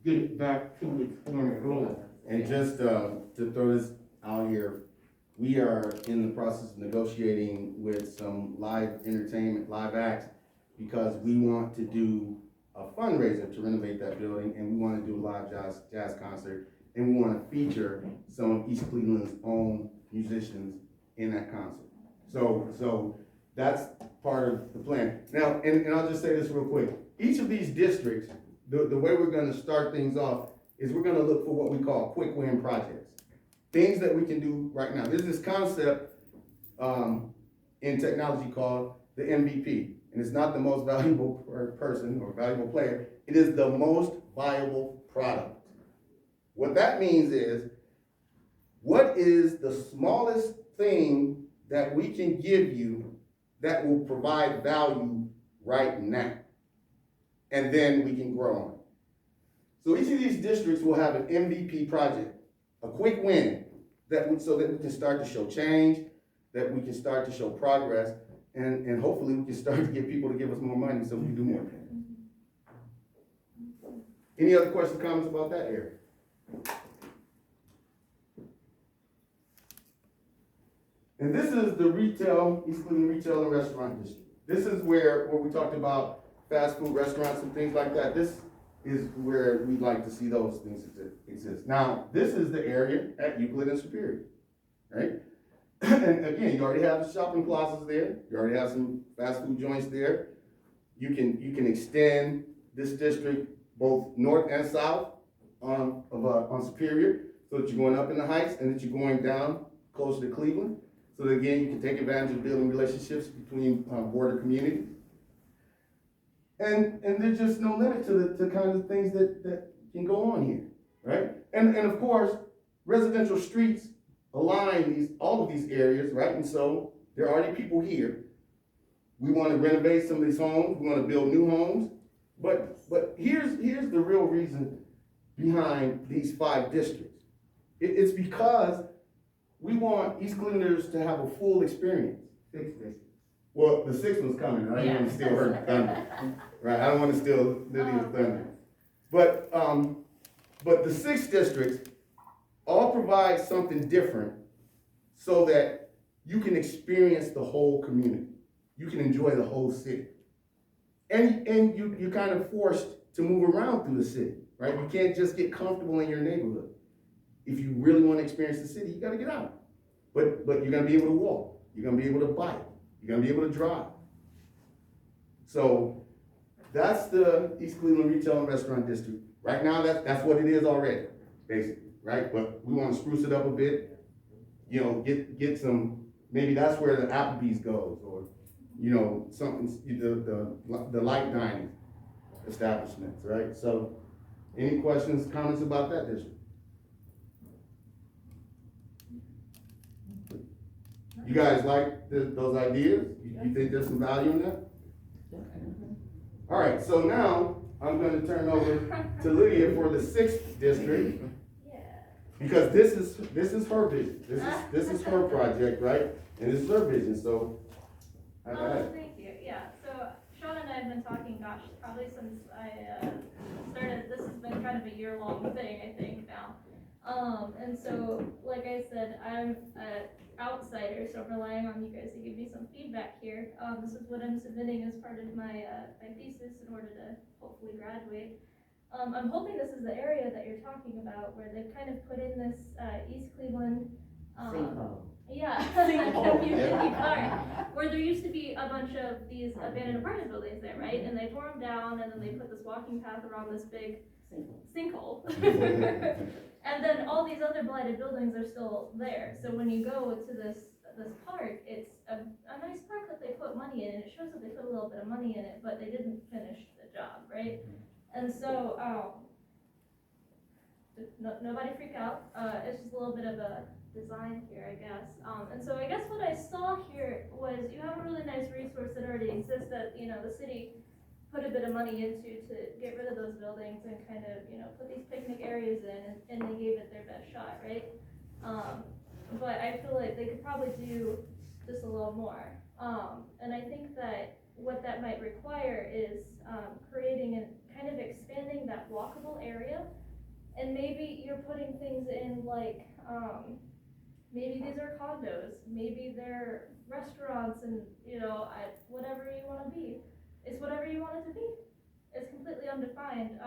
get it back to its former glory. And just to throw this out here, we are in the process of negotiating with some live entertainment, live acts, because we want to do a fundraiser to renovate that building, and we want to do a live jazz concert, and we want to feature some of East Cleveland's own musicians in that concert. So that's part of the plan. Now, and I'll just say this real quick. Each of these districts, the way we're going to start things off is we're going to look for what we call quick win projects. Things that we can do right now. There's this concept in technology called the MVP. And it's not the most valuable person or valuable player. It is the most viable product. What that means is, what is the smallest thing that we can give you that will provide value right now? And then we can grow on it. So each of these districts will have an MVP project, a quick win, so that we can start to show change, that we can start to show progress, and hopefully we can start to get people to give us more money so we can do more things. Any other questions, comments about that area? And this is the retail, East Cleveland Retail and Restaurant District. This is where we talked about fast food restaurants and things like that. This is where we'd like to see those things exist. Now, this is the area at Euclid and Superior, right? And again, you already have the shopping plazas there. You already have some fast food joints there. You can extend this district both north and south on Superior, so that you're going up in the heights and that you're going down closer to Cleveland. So that again, you can take advantage of building relationships between border communities. And there's just no limit to the kind of things that can go on here, right? And of course, residential streets align all of these areas, right? And so there are already people here. We want to renovate some of these homes. We want to build new homes. But here's the real reason behind these 5 districts. It's because we want East Clevelanders to have a full experience. 6 districts. Well, the 6th one's coming. I don't want to steal her thunder, right? I don't want to steal Lydia's thunder. But the 6 districts all provide something different so that you can experience the whole community. You can enjoy the whole city. And you're kind of forced to move around through the city, right? You can't just get comfortable in your neighborhood. If you really want to experience the city, you got to get out. But you're going to be able to walk. You're going to be able to bike. You're going to be able to drive. So that's the East Cleveland Retail and Restaurant District. Right now, that's what it is already, basically, right? But we want to spruce it up a bit. You know, get some, maybe that's where the Applebee's goes, or, you know, something, the light dining establishments, right? So any questions, comments about that district? You guys like those ideas? You think there's some value in that? All right, so now I'm going to turn over to Lydia for the 6th district. Yeah. Because this is her vision. This is her project, right? And this is her vision, so. Thank you, yeah. So Sean and I have been talking, gosh, probably since I started, this has been kind of a year-long thing, I think, now. And so, like I said, I'm an outsider, so I'm relying on you guys to give me some feedback here. This is what I'm submitting as part of my thesis in order to hopefully graduate. I'm hoping this is the area that you're talking about, where they've kind of put in this East Cleveland. Sinkhole. Yeah. Where there used to be a bunch of these abandoned apartment buildings there, right? And they tore them down, and then they put this walking path around this big sinkhole. And then all these other blighted buildings are still there. So when you go to this park, it's a nice park that they put money in, and it shows that they put a little bit of money in it, but they didn't finish the job, right? And so, nobody freak out. It's just a little bit of a design here, I guess. And so I guess what I saw here was you have a really nice resource that already exists that, you know, the city put a bit of money into to get rid of those buildings and kind of, you know, put these picnic areas in, and they gave it their best shot, right? But I feel like they could probably do just a little more. And I think that what that might require is creating and kind of expanding that walkable area. And maybe you're putting things in like, maybe these are condos, maybe they're restaurants, and, you know, whatever you want to be. It's whatever you want it to be. It's completely undefined.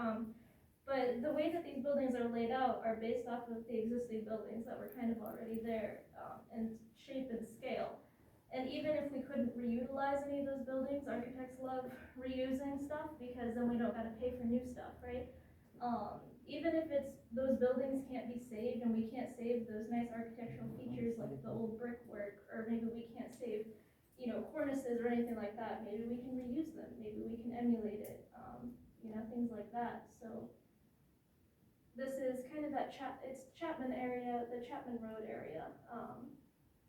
But the way that these buildings are laid out are based off of the existing buildings that were kind of already there in shape and scale. And even if we couldn't reutilize any of those buildings, architects love reusing stuff because then we don't gotta pay for new stuff, right? Even if those buildings can't be saved and we can't save those nice architectural features like the old brickwork, or maybe we can't save, you know, cornices or anything like that, maybe we can reuse them, maybe we can emulate it, you know, things like that. So this is kind of that it's Chapman area, the Chapman Road area,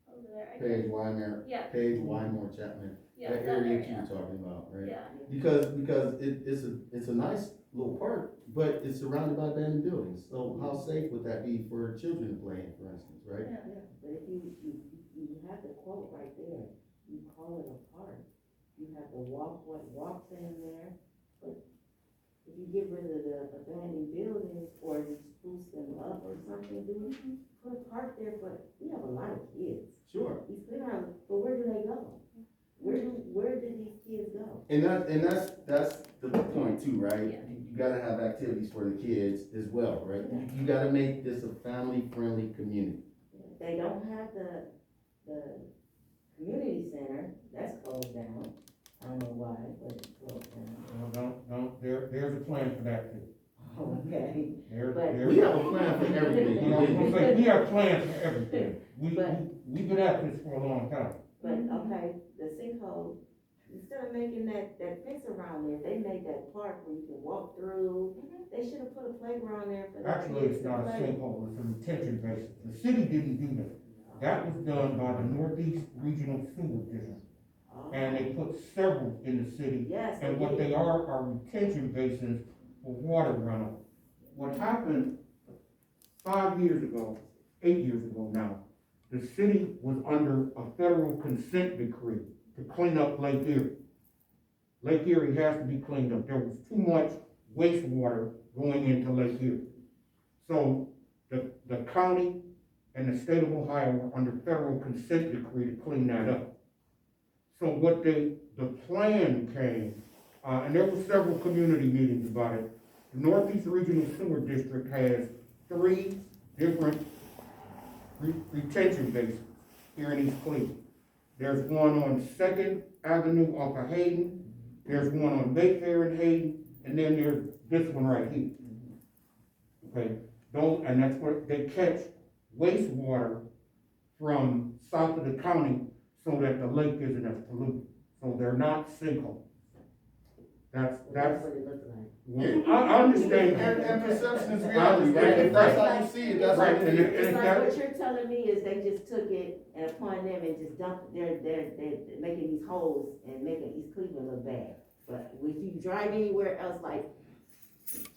over there. Page Weimar. Yeah. Page Weimar Chapman. Yeah, That area that you're talking about, right? Yeah. Because it's a nice little park, but it's surrounded by abandoned buildings. So how safe would that be for children to play in, for instance, right? Yeah. But if you have the quote right there, you call it a park. You have the walks in there, but if you get rid of the abandoned buildings or you spruce them up or something, do put a park there, but we have a lot of kids. Sure. These playgrounds, but where do they go? Where did these kids go? And that's the point too, right? Yeah. You gotta have activities for the kids as well, right? You gotta make this a family-friendly community. They don't have the community center, that's closed down. I don't know why, but it's closed down. No, there's a plan for that too. Okay, There's, But- there's. We have a plan for everything. You know, I'm saying, we have plans for everything. But- We've been at this for a long time. but, okay, the sinkhole, instead of making that fence around there, they made that park where you can walk through. They should have put a playground there for the Actually, kids it's to not a play. sinkhole, it's a retention basin. The city didn't do that. That was done by the Northeast Regional Sewer District. Oh. And they put several in the city. Yes, And what did. they are retention basins for water runoff. What happened 5 years ago, 8 years ago now, the city was under a federal consent decree to clean up Lake Erie. Lake Erie has to be cleaned up. There was too much wastewater going into Lake Erie. So the county and the state of Ohio were under federal consent decree to clean that up. So the plan came, and there were several community meetings about it. The Northeast Regional Sewer District has 3 different retention basins here in East Cleveland. There's one on 2nd Avenue off of Hayden, there's one on Mayfair and Hayden, and then there's this one right here. Okay, and that's where they catch wastewater from south of the county so that the lake isn't as polluted. So they're not sinkholes. That's That's what it looks like. I understand. And perception is reality, right? If that's how you see it, that's how Right, you and see it. It's like what you're telling me is they just took it and upon them and just dumped, they're making these holes and making East Cleveland look bad. But if you drive anywhere else, like,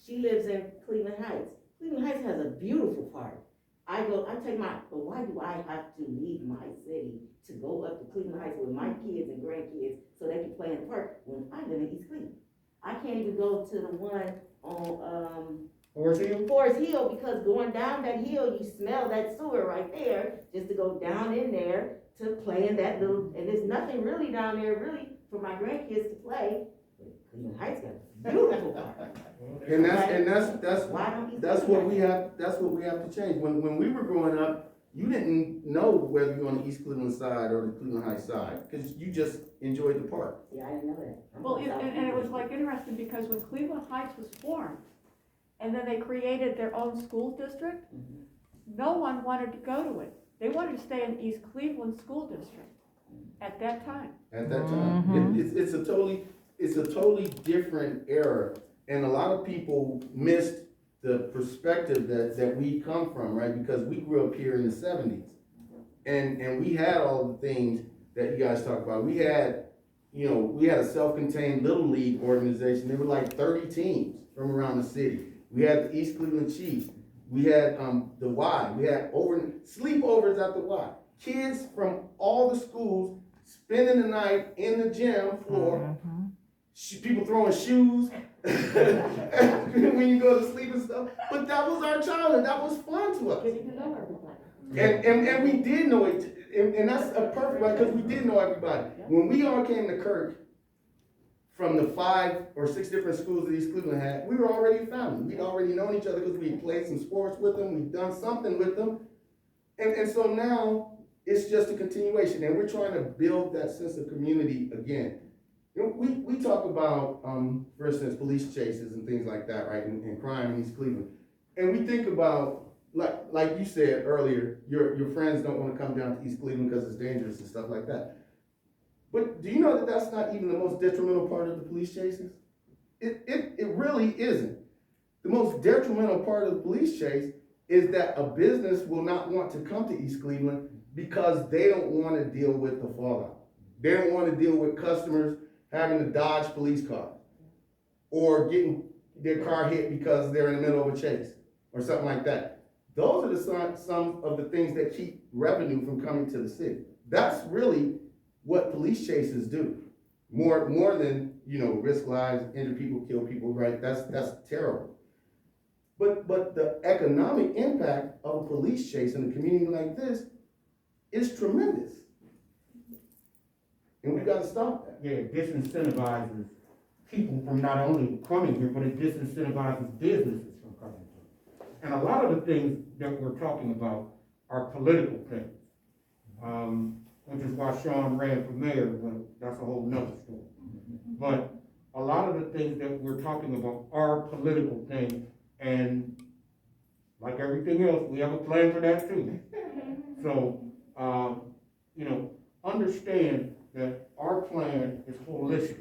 she lives in Cleveland Heights. Cleveland Heights has a beautiful park. But why do I have to leave my city to go up to Cleveland Heights with my kids and grandkids so they can play in the park when I live in East Cleveland? I can't even go to the one on, Forest Hill? Forest Hill, because going down that hill, you smell that sewer right there, just to go down in there to play in that little, and there's nothing really down there really for my grandkids to play. Cleveland Heights got a beautiful park. And that's Why don't you? that's what we have to change. When we were growing up, you didn't know whether you were on the East Cleveland side or the Cleveland Heights side, because you just enjoyed the park. Yeah, I didn't know that. Well, and it was like interesting because when Cleveland Heights was formed, and then they created their own school district, no one wanted to go to it. They wanted to stay in East Cleveland School District at that time. At that time, it's a totally different era, and a lot of people missed the perspective that we come from, right? Because we grew up here in the 70s, and we had all the things that you guys talk about. We had a self-contained little league organization. There were like 30 teams from around the city. We had the East Cleveland Chiefs. We had the Y. We had sleepovers at the Y. Kids from all the schools spending the night in the gym floor. People throwing shoes when you go to sleep and stuff. But that was our childhood. That was fun to us. Getting to know everybody. And we did know it. And that's a perfect one, because we did know everybody. When we all came to Kirk, from the 5 or 6 different schools that East Cleveland had, we were already a family. We'd already known each other because we played some sports with them. We'd done something with them. And so now it's just a continuation. And we're trying to build that sense of community again. We talk about, for instance, police chases and things like that, right, and crime in East Cleveland. And we think about, like you said earlier, your friends don't want to come down to East Cleveland because it's dangerous and stuff like that. But do you know that that's not even the most detrimental part of the police chases? It really isn't. The most detrimental part of the police chase is that a business will not want to come to East Cleveland because they don't want to deal with the fallout. They don't want to deal with customers having to dodge police cars or getting their car hit because they're in the middle of a chase or something like that. Those are some of the things that keep revenue from coming to the city. That's really what police chases do. More than, risk lives, injure people, kill people, right? That's terrible. But the economic impact of a police chase in a community like this is tremendous. And we gotta stop that. Yeah, it disincentivizes people from not only coming here, but it disincentivizes businesses from coming here. And a lot of the things that we're talking about are political things. Which is why Sean ran for mayor, but that's a whole nother story. But a lot of the things that we're talking about are political things, and like everything else, we have a plan for that too. So, you know, understand that our plan is holistic.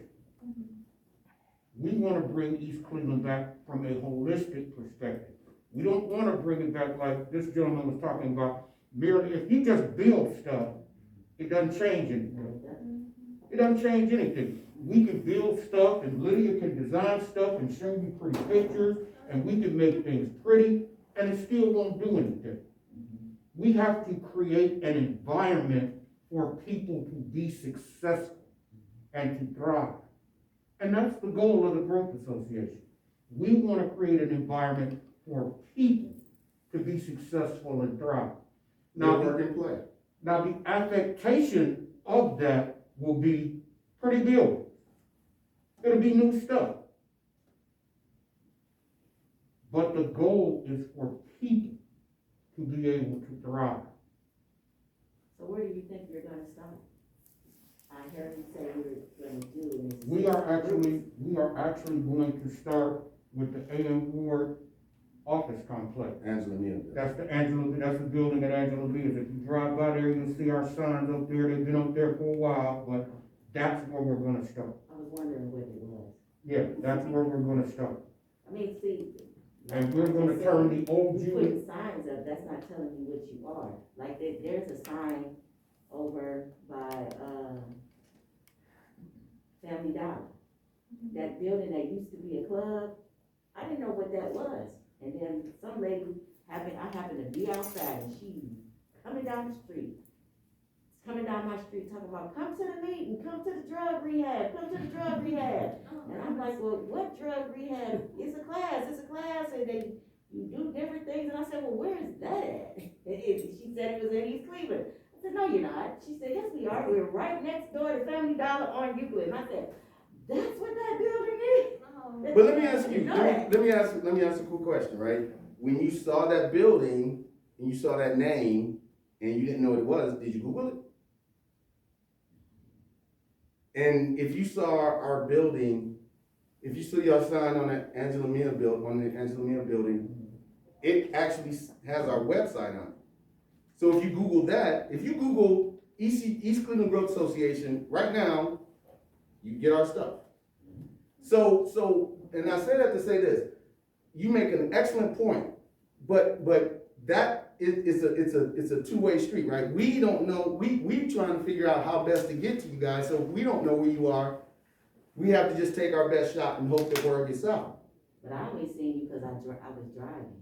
We want to bring East Cleveland back from a holistic perspective. We don't want to bring it back like this gentleman was talking about, merely if you just build stuff, it doesn't change anything. It doesn't change anything. We can build stuff and Lydia can design stuff and show you pretty pictures and we can make things pretty and it still won't do anything. We have to create an environment for people to be successful and to thrive. And that's the goal of the Growth Association. We want to create an environment for people to be successful and thrive. Now, work and play. Now the affectation of that will be pretty buildings. It'll be new stuff. But the goal is for people to be able to thrive. So where do you think you're gonna start? I heard you say you're gonna do this. We are actually going to start with the AM Ward office complex. Angela Neal. That's the building at Angela Lea's. If you drive by there, you'll see our signs up there. They've been up there for a while, but that's where we're gonna start. I was wondering what it was. Yeah, that's where we're gonna start. I mean, see. And we're gonna turn the old You Julie. putting signs up, that's not telling you what you are. Like, there's a sign over by, Family Dollar. That building that used to be a club, I didn't know what that was. And then some lady I happened to be outside and she coming down the street. Coming down my street talking about, come to the meeting, come to the drug rehab, come to the drug rehab. And I'm like, well, what drug rehab? It's a class, and you do different things. And I said, well, where is that at? She said it was in East Cleveland. I said, no, you're not. She said, yes, we are. We're right next door to Family Dollar on Euclid. And I said, that's what that building is? But let me ask you, know that. let me ask a cool question, right? When you saw that building and you saw that name and you didn't know what it was, did you Google it? And if you saw our building, if you saw your sign on the Angela Neal building, it actually has our website on it. So if you Google that, if you Google East Cleveland Growth Association right now, you get our stuff. So, and I say that to say this, you make an excellent point, but that it's a two-way street, right? We don't know, we trying to figure out how best to get to you guys, so if we don't know where you are, we have to just take our best shot and hope that word gets out. But I only seen you because I was driving.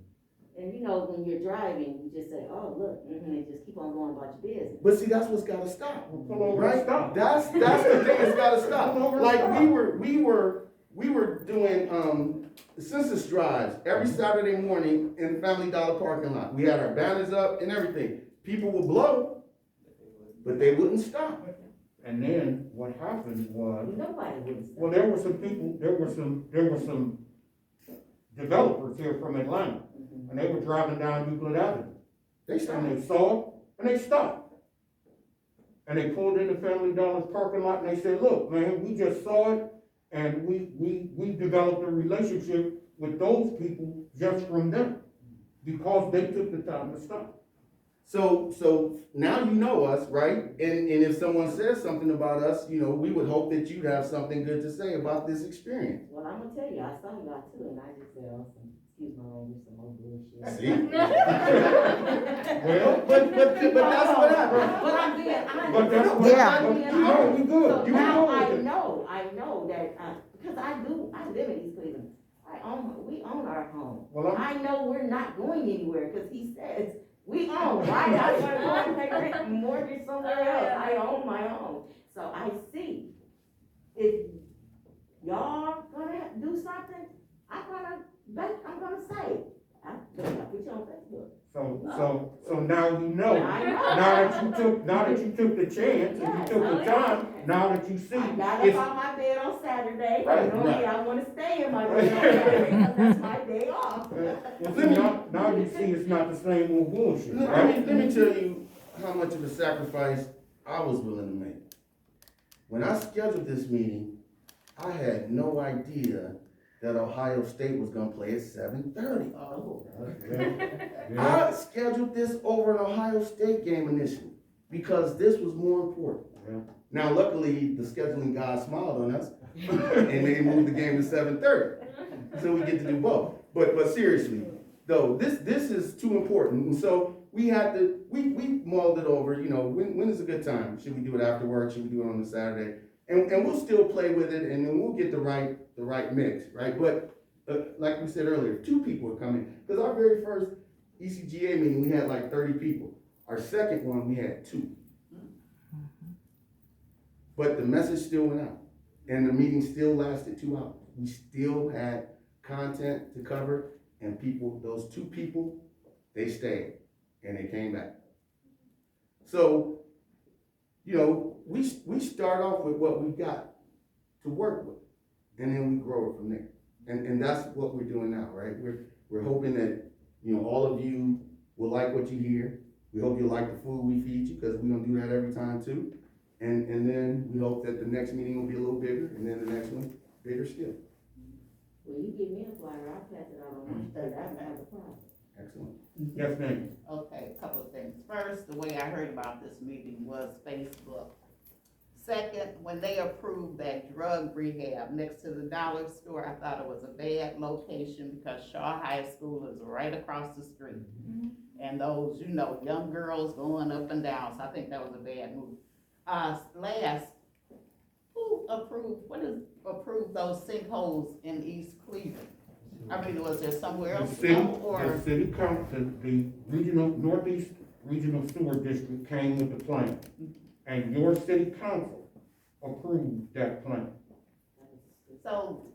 And you know, when you're driving, you just say, oh, look, and just keep on going about your business. But see, that's what's gotta stop, Pull over and right? stop. That's the thing that's gotta stop. Pull over and Like, stop. we were doing, census drives every Saturday morning in the Family Dollar parking lot. We had our banners up and everything. People would blow, but they wouldn't stop. And then what happened was, Nobody would stop. well, there were some developers here from Atlanta, and they were driving down Euclid Avenue. They stopped. And they saw it, and they stopped. And they pulled into Family Dollar's parking lot, and they said, look, man, we just saw it, and we developed a relationship with those people just from them, because they took the time to stop. So now you know us, right? And if someone says something about us, you know, we would hope that you'd have something good to say about this experience. Well, I'm gonna tell you, I saw y'all too, and I just said, oh, excuse my language, some more bullshit. See? Well, But that's what happened. But I'm being honest. but that's what Yeah. happened. Yeah. No, you good. So You now good. I know that, because I live in East Cleveland. We own our home. Well, I know we're not going anywhere, because he says, we own, right? I want to go and pay rent and mortgage somewhere else. I own my own. So I see, if y'all gonna do something, I'm gonna say, So now you know. I know. Now that you took the chance and you took the time, now that you see. I got it's- up on my bed on Saturday, Right, normally right. I wanna stay in my bed on Saturday, because that's my day off. Well, see, now you see it's not the same old bullshit, Let right? me tell you how much of a sacrifice I was willing to make. When I scheduled this meeting, I had no idea that Ohio State was gonna play at 7:30. Oh, Yeah. I scheduled this over an Ohio State game initially, because this was more important. Yeah. Now, luckily, the scheduling god smiled on us, and they moved the game to 7:30, so we get to do both. But seriously, though, this is too important, and so we mulled it over, when is a good time? Should we do it after work? Should we do it on a Saturday? And we'll still play with it, and then we'll get the right mix, right? But, like we said earlier, 2 people are coming, because our very first ECGA meeting, we had like 30 people. Our second one, we had 2. But the message still went out, and the meeting still lasted 2 hours. We still had content to cover, and those 2 people, they stayed, and they came back. So, we start off with what we got to work with, and then we grow it from there. And that's what we're doing now, right? We're hoping that, all of you will like what you hear. We hope you like the food we feed you, because we're gonna do that every time too. And then we hope that the next meeting will be a little bigger, and then the next one, bigger still. Well, you give me a flyer, I'll pass it out on my shirt, I don't have a problem. Excellent. Yes, ma'am. okay, a couple of things. First, the way I heard about this meeting was Facebook. Second, when they approved that drug rehab next to the dollar store, I thought it was a bad location because Shaw High School is right across the street. And those, young girls going up and down, so I think that was a bad move. Last, who approved those sinkholes in East Cleveland? I mean, was there somewhere else? The city council, the Northeast Regional Sewer District came with the plan, and your city council approved that plan. So,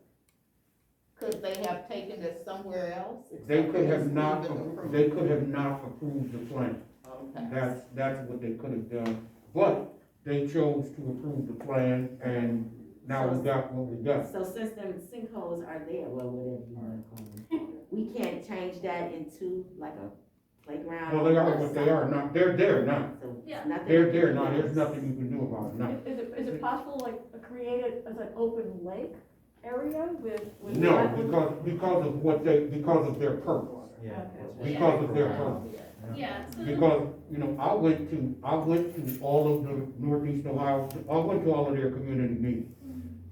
could they have taken it somewhere else? They could have Except not, even approved? they could have not approved the plan. Okay. That's what they could have done, but they chose to approve the plan, and now we got what we got. So since them sinkholes are there, well, whatever you wanna call them, we can't change that into like a playground? Well, they are or what they are now, they're there now, So Yeah. nothing. they're there now, there's nothing you can do about it now. Is it possible, like, create it as an open lake area with? No, because of their purpose, Yeah. because of their purpose. Yeah, so Because, I went to all of the Northeast Ohio, I went to all of their community meetings.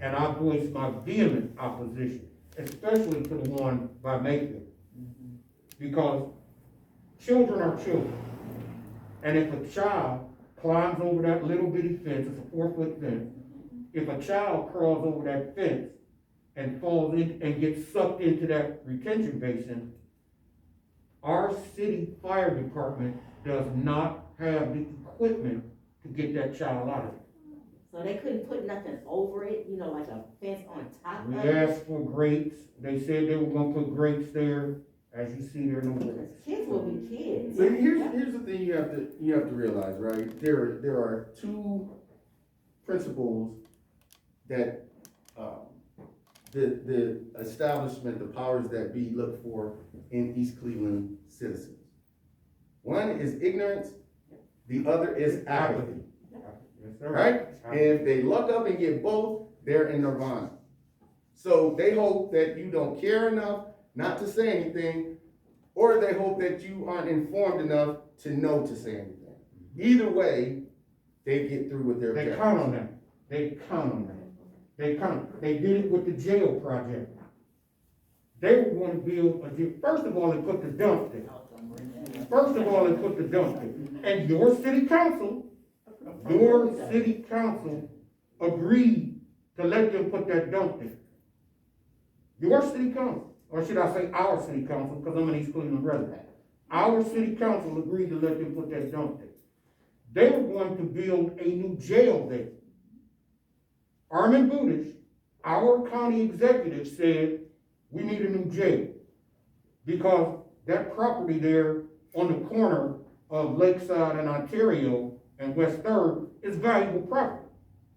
And I voiced my vehement opposition, especially to the one by Mayfield. Because children are children. And if a child climbs over that little bitty fence, it's a 4-foot fence, if a child crawls over that fence and falls in and gets sucked into that retention basin, our city fire department does not have the equipment to get that child out of it. So they couldn't put nothing over it, like a fence on top We of it? asked for grates, they said they were gonna put grates there, as you see there, no Because grates. kids will be kids. So here's the thing you have to realize, right? There are 2 principles that the establishment, the powers that be, look for in East Cleveland citizens. One is ignorance, the other is apathy, Yes, sir. right? And if they luck up and get both, they're in nirvana. So they hope that you don't care enough not to say anything, or they hope that you aren't informed enough to know to say anything. Either way, they get through with their They objectives. count on that, they did it with the jail project. They were gonna build a jail, first of all, they put the dump there. And your city council agreed to let them put that dump there. Your city council, or should I say our city council, because I'm an East Cleveland resident. Our city council agreed to let them put that dump there. They were going to build a new jail there. Armin Budish, our county executive, said, we need a new jail. Because that property there on the corner of Lakeside and Ontario and West Third is valuable property.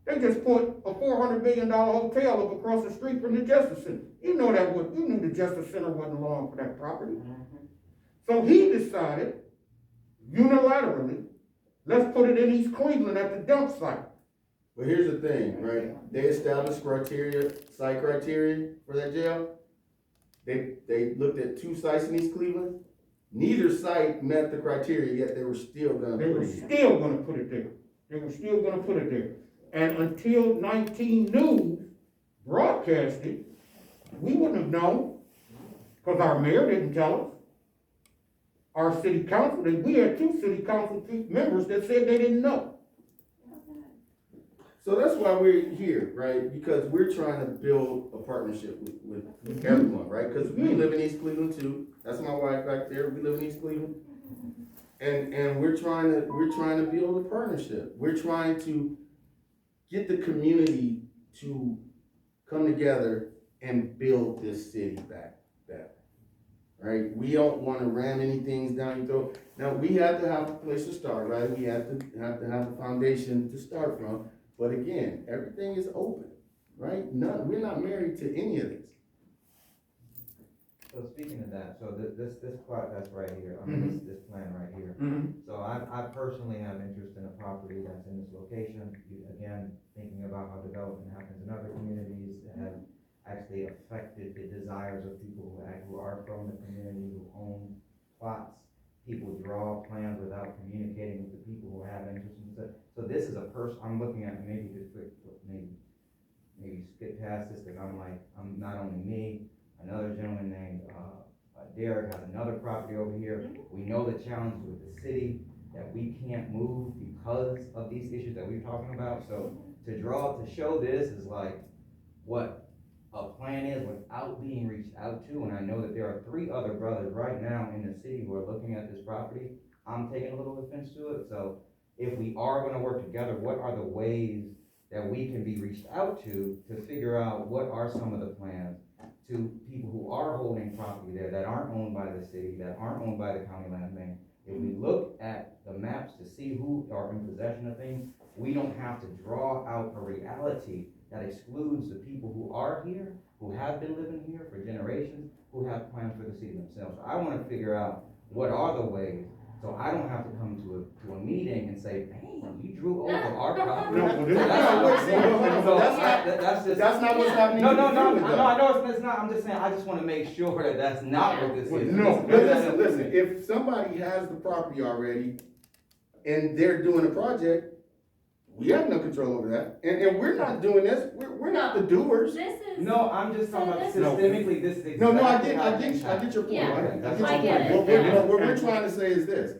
They just put a $400 million hotel up across the street from the Justice Center. You knew the Justice Center wasn't long for that property. So he decided, unilaterally, let's put it in East Cleveland at the dump site. But here's the thing, right? They established site criteria for that jail. They looked at 2 sites in East Cleveland. Neither site met the criteria, yet they were still gonna They put were it there. still gonna put it there. They were still gonna put it there. And until 19 News broadcast it, we wouldn't have known, because our mayor didn't tell us. Our city council, we had 2 city council members that said they didn't know. So that's why we're here, right? Because we're trying to build a partnership with everyone, right? Because we live in East Cleveland too. That's my wife back there. We live in East Cleveland. And we're trying to build a partnership. We're trying to get the community to come together and build this city back. Right? We don't want to ram any things down your throat. Now, we have to have a place to start, right? We have to have a foundation to start from. But again, everything is open, right? We're not married to any of this. So speaking of that, so this plot that's right here, I mean, this plan right here. So I personally have interest in a property that's in this location. Again, thinking about how development happens in other communities that have actually affected the desires of people who are from the community, who own plots. People draw plans without communicating with the people who have interest in it. So this is a person, I'm looking at, maybe you could maybe skip past this, because I'm not only me, another gentleman named Derek has another property over here. We know the challenge with the city, that we can't move because of these issues that we're talking about. So to show this is like what a plan is without being reached out to. And I know that there are 3 other brothers right now in the city who are looking at this property. I'm taking a little offense to it. So if we are gonna work together, what are the ways that we can be reached out to figure out what are some of the plans to people who are holding property there that aren't owned by the city, that aren't owned by the county land bank. If we look at the maps to see who are in possession of things, we don't have to draw out a reality that excludes the people who are here, who have been living here for generations, who have plans for the city themselves. So I want to figure out what are the ways, so I don't have to come to a meeting and say, hey, you drew over our property. That's not what's happening. No, I know it's not. I'm just saying, I just want to make sure that that's not what this is. No, listen, if somebody has the property already and they're doing a project, we have no control over that. And we're not doing this. We're not the doers. This is. No, I'm just talking about systemically, this is exactly. No, I how get your point. Yeah. I get your point. What we're trying to say is this.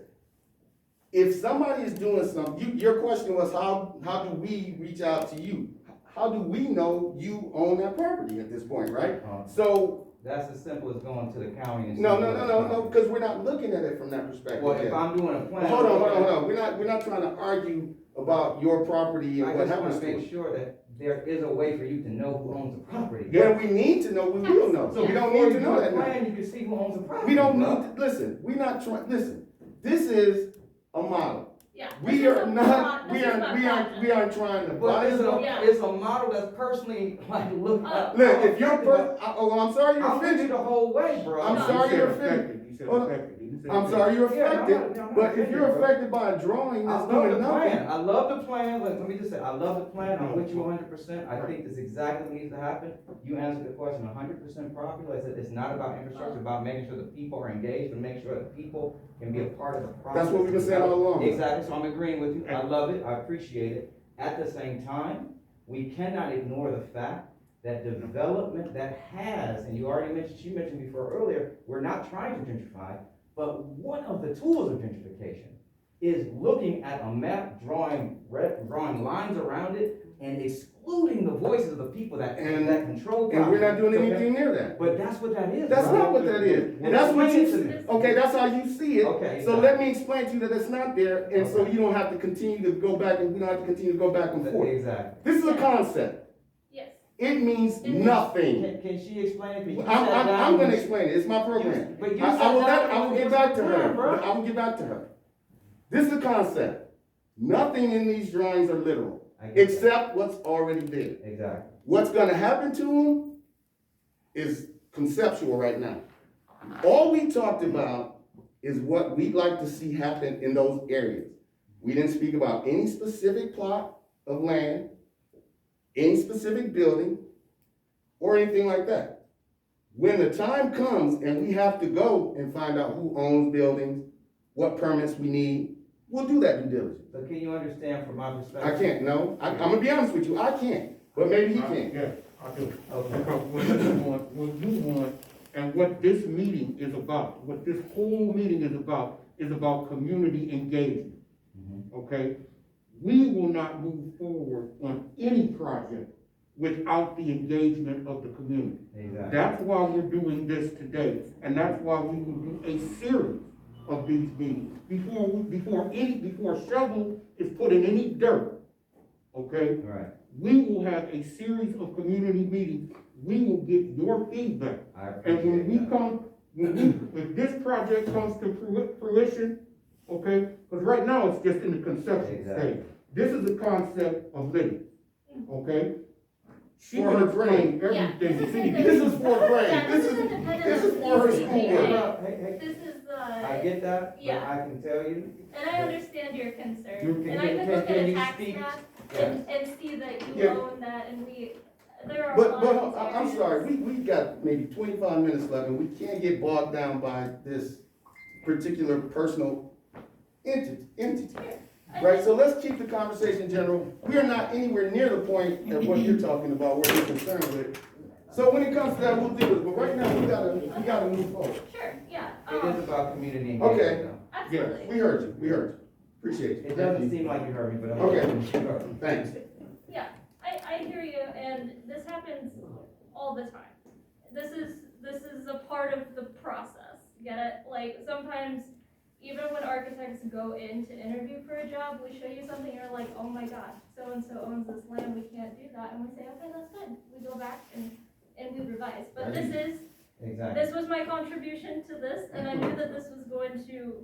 If somebody is doing something, your question was how do we reach out to you? How do we know you own that property at this point, right? So that's as simple as going to the county and. No, because we're not looking at it from that perspective. Well, if I'm doing a plan. Hold on. We're not trying to argue about your property and what happens to I just want to it. make sure that there is a way for you to know who owns the property. Yeah, we need to know, we will know. So we don't need to know that now. Plan, you can see who owns the property. We don't need to, listen, this is a model. Yeah. We aren't trying to But buy something. it's a model that's personally like look. Look, if you're, I'm sorry you're I'm with you offended. the whole way, bro. I'm sorry you're offended. I'm sorry you're affected, but if you're affected by a drawing I that's love doing the plan. nothing. I love the plan. Let me just say, I love the plan. I'm with you 100%. I think that's exactly what needs to happen. You answered the question 100% properly. Like I said, it's not about infrastructure, it's about making sure that people are engaged and make sure that people can be a part of the process. That's what we've been saying all along. Exactly. So I'm agreeing with you. I love it. I appreciate it. At the same time, we cannot ignore the fact that the development that has, and you mentioned before earlier, we're not trying to gentrify, but one of the tools of gentrification is looking at a map, drawing lines around it, and excluding the voices of the people that control property. And we're not doing anything near that. But that's what that is. That's right? not what that is. And That's what you explain it to see. me. Okay, that's how you see it. Okay, So exactly. let me explain to you that it's not there, and so you don't have to continue to go back, and we don't have to continue to go back and forth. Exactly. This is a concept. Yes. It means nothing. Can she explain it? 'Cause you I'm sat down gonna and- explain it, it's my program. But you I sat will down I will and get it back was to clear, her, bro. I will get back to her. This is the concept. Nothing in these drawings are literal, I get that. except what's already there. Exactly. What's gonna happen to them is conceptual right now. All we talked about is what we'd like to see happen in those areas. We didn't speak about any specific plot of land, any specific building, or anything like that. When the time comes and we have to go and find out who owns buildings, what permits we need, we'll do that due diligence. So can you understand from my I perspective? can't, no, I'm gonna be honest with you, I can't, but maybe he can. Yeah, I do. Okay. Because what you want, and what this meeting is about, what this whole meeting is about community engagement. Okay? We will not move forward on any project without the engagement of the community. Exactly. That's why we're doing this today, and that's why we will do a series of these meetings before shovel is put in any dirt. Okay? Right. We will have a series of community meetings. We will get your feedback. I And when appreciate we that. if this project comes to fruition, okay, because right now it's just in the conceptual Exactly. stage. This is the concept of Lydia, okay? She For will her explain grade. Yeah, everything this to is you. the- This is fourth grade, Yeah, this is independent this is of for her these schoolwork. meetings. Hey, This is I get that, but yeah. I can tell you, And I understand your concern, You and I could look can at a you tax speak? map Yeah. and see that you Yeah. own that, and there are a But, lot but, of these I'm areas. sorry, we got maybe 25 minutes left, and we can't get bogged down by this particular personal entity. Right, so let's keep the conversation general. We are not anywhere near the point of what you're talking about, what you're concerned with. So when it comes to that, we'll deal with it, but right now, we gotta move forward. Sure, yeah, it is about community Okay. engagement though. absolutely. We heard you, appreciate you. It doesn't seem like you heard me, but I'm. Okay. Sure. Thanks. Yeah, I hear you, and this happens all the time. This is a part of the process, get it? Like, sometimes, even when architects go in to interview for a job, we show you something, you're like, oh my gosh, so-and-so owns this land, we can't do that, and we say, okay, that's fine. We go back and we revise, but Exactly. this was my contribution to this, and I knew that this was going to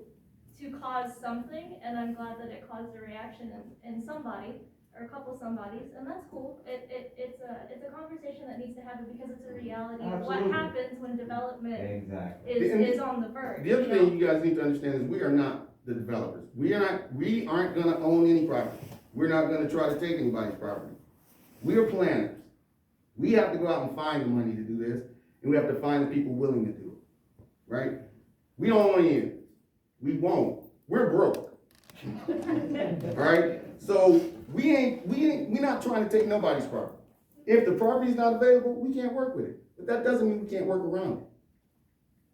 cause something, and I'm glad that it caused a reaction in somebody, or a couple somebodies, and that's cool. It's a conversation that needs to happen because it's a reality of what Absolutely. happens when development Exactly. is on the verge. The other you know? thing you guys need to understand is we are not the developers. We aren't gonna own any property. We're not gonna try to take anybody's property. We are planners. We have to go out and find the money to do this, and we have to find the people willing to do it, right? We don't want any of it. We won't. We're broke. Right? So we're not trying to take nobody's property. If the property's not available, we can't work with it. But that doesn't mean we can't work around it.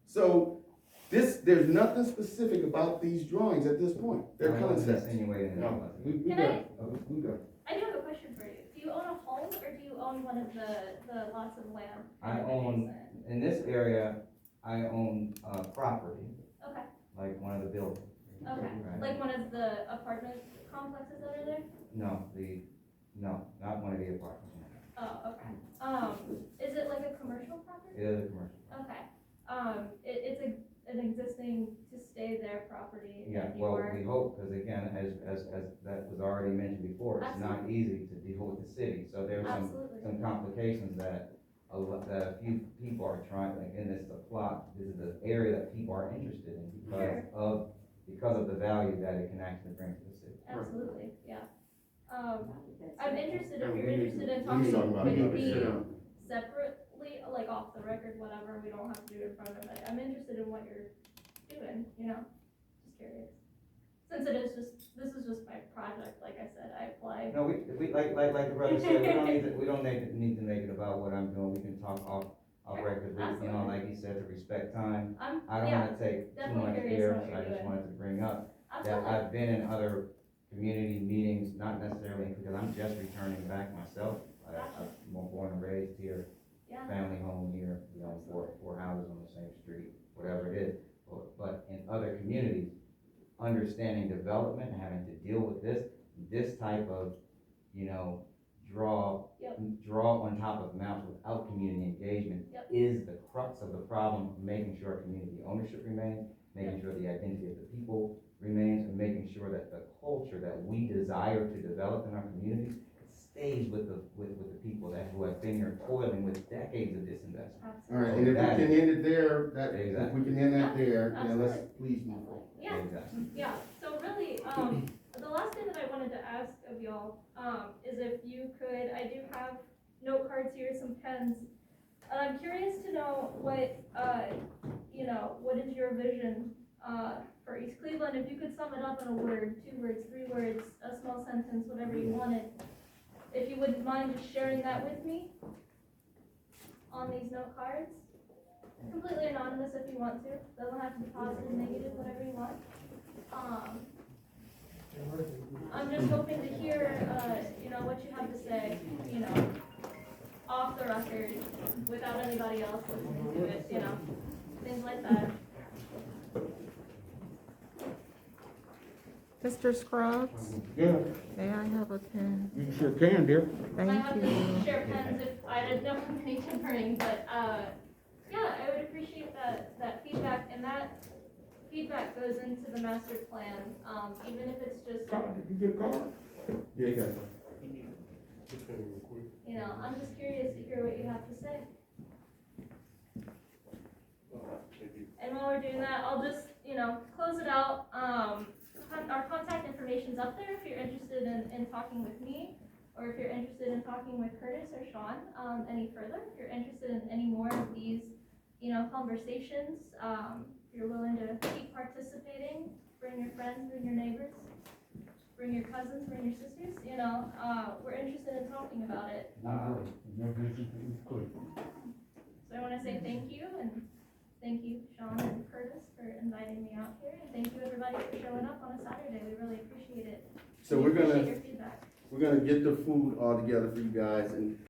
So there's nothing specific about these drawings at this point. They're I wasn't concepts. insinuating No, anything. we Can got I- it. We got it. I do have a question for you. Do you own a home, or do you own one of the lots of land? I own, in this area, I own, property, Okay, like one of the buildings. okay. Right. Like one of the apartment complexes that are there? No, not one of the apartments. Oh, okay. Is it like a commercial property? It is a commercial. Okay. It's an existing to stay there property. Yeah, and you well, are- we hope, because again, as that was already mentioned before, it's not easy to deal with the city. So there's Absolutely. some complications that that a few people are trying, like, in this plot, this is the area that people are interested in because of the value that it can actually bring to the city. Absolutely, yeah. I'm interested, if And you're we need interested to- in we talking need to talk about with it. me Sit down. separately, like off the record, whatever, we don't have to do it in front of it. I'm interested in what you're doing, just curious. Since this is just my project, like I said, I applied. No, we like the brother said, we don't need to make it about what I'm doing. We can talk off Sure, record. absolutely. Like he said, to respect time. I don't Yeah, wanna take too definitely much curious air, what so you're I just doing. wanted to bring up that absolutely. I've been in other community meetings, not necessarily because I'm just returning back myself. Gotcha. I'm born and raised here, Yeah, family home here, four houses on the same street, whatever it is. But in other communities, understanding development and having to deal with this type of, draw Yep. on top of mouths without community engagement Yep. is the crux of the problem, of making sure community ownership remains, making sure the identity of the people remains, and making sure that the culture that we desire to develop in our communities stays with the people who have been here toiling with decades of disinvestment. All right, and if we can end it there, if Exactly. we can end that there, then let's please move on. Yeah, Exactly. yeah, so really, the last thing that I wanted to ask of y'all, is if you could, I do have note cards here, some pens. And I'm curious to know what, what is your vision, for East Cleveland? If you could sum it up in a word, 2 words, 3 words, a small sentence, whatever you wanted. If you wouldn't mind just sharing that with me on these note cards. Completely anonymous if you want to. Doesn't have to be positive, negative, whatever you want. I'm just hoping to hear, what you have to say, off the record, without anybody else listening to it, things like that. Mr. Scruggs, Yeah, may I have a pen? you sure can, dear. I Thank have you. to share pens if I didn't know how many to bring, but, yeah, I would appreciate that feedback, and that feedback goes into the master plan, even if it's just, Card, did you get a card? Yeah, yeah. Just hang real quick. I'm just curious to hear what you have to say. Thank you. And while we're doing that, I'll just, close it out. Our contact information's up there if you're interested in talking with me, or if you're interested in talking with Curtis or Sean, any further. If you're interested in any more of these, conversations, if you're willing to keep participating, bring your friends, bring your neighbors, bring your cousins, bring your sisters, we're interested in talking about it. So I wanna say thank you, and thank you, Sean and Curtis, for inviting me out here, and thank you everybody for showing up on a Saturday, we really appreciate it. So We we're appreciate gonna, your feedback. we're gonna get the food all together for you guys, and